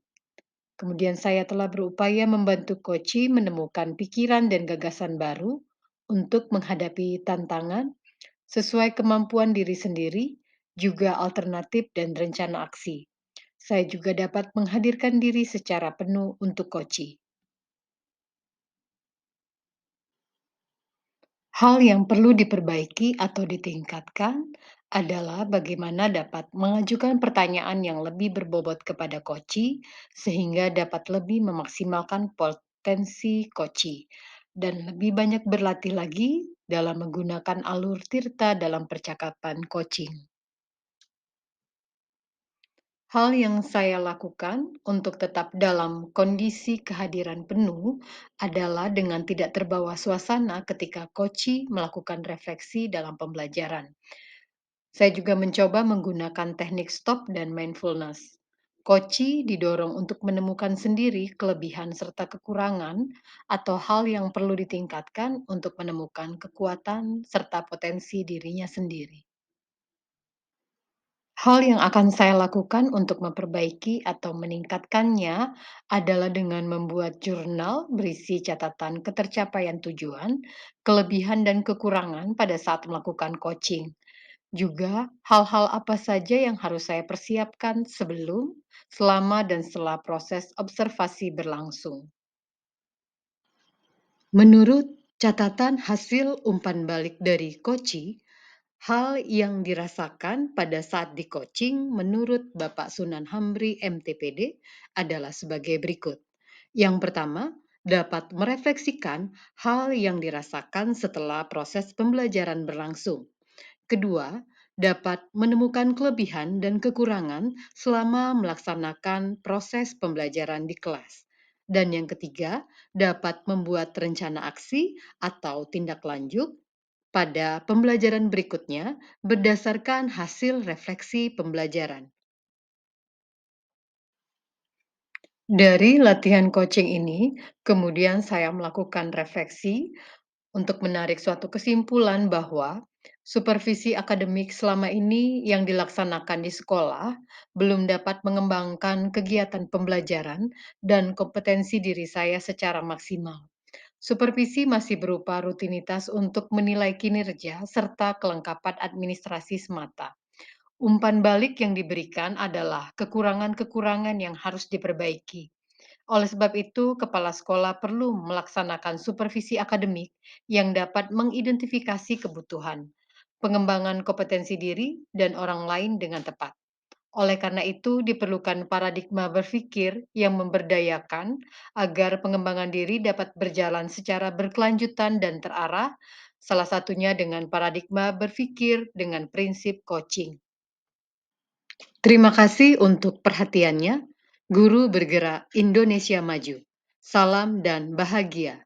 Kemudian saya telah berupaya membantu coachee menemukan pikiran dan gagasan baru untuk menghadapi tantangan sesuai kemampuan diri sendiri, juga alternatif dan rencana aksi. Saya juga dapat menghadirkan diri secara penuh untuk koci. Hal yang perlu diperbaiki atau ditingkatkan adalah bagaimana dapat mengajukan pertanyaan yang lebih berbobot kepada koci, sehingga dapat lebih memaksimalkan potensi koci, dan lebih banyak berlatih lagi dalam menggunakan alur tirta dalam percakapan coaching. Hal yang saya lakukan untuk tetap dalam kondisi kehadiran penuh adalah dengan tidak terbawa suasana ketika koci melakukan refleksi dalam pembelajaran. Saya juga mencoba menggunakan teknik stop dan mindfulness. Koci didorong untuk menemukan sendiri kelebihan serta kekurangan atau hal yang perlu ditingkatkan untuk menemukan kekuatan serta potensi dirinya sendiri. Hal yang akan saya lakukan untuk memperbaiki atau meningkatkannya adalah dengan membuat jurnal berisi catatan ketercapaian tujuan, kelebihan dan kekurangan pada saat melakukan coaching. Juga hal-hal apa saja yang harus saya persiapkan sebelum, selama, dan setelah proses observasi berlangsung. Menurut catatan hasil umpan balik dari koci, hal yang dirasakan pada saat di coaching menurut Bapak Sunan Hamri MTPD adalah sebagai berikut. Yang pertama, dapat merefleksikan hal yang dirasakan setelah proses pembelajaran berlangsung. Kedua, dapat menemukan kelebihan dan kekurangan selama melaksanakan proses pembelajaran di kelas. Dan yang ketiga, dapat membuat rencana aksi atau tindak lanjut pada pembelajaran berikutnya berdasarkan hasil refleksi pembelajaran. Dari latihan coaching ini, kemudian saya melakukan refleksi untuk menarik suatu kesimpulan bahwa supervisi akademik selama ini yang dilaksanakan di sekolah belum dapat mengembangkan kegiatan pembelajaran dan kompetensi diri saya secara maksimal. Supervisi masih berupa rutinitas untuk menilai kinerja serta kelengkapan administrasi semata. Umpan balik yang diberikan adalah kekurangan-kekurangan yang harus diperbaiki. Oleh sebab itu, kepala sekolah perlu melaksanakan supervisi akademik yang dapat mengidentifikasi kebutuhan, pengembangan kompetensi diri, dan orang lain dengan tepat. Oleh karena itu, diperlukan paradigma berpikir yang memberdayakan agar pengembangan diri dapat berjalan secara berkelanjutan dan terarah, salah satunya dengan paradigma berpikir dengan prinsip coaching. Terima kasih untuk perhatiannya. Guru Bergerak Indonesia Maju. Salam dan bahagia.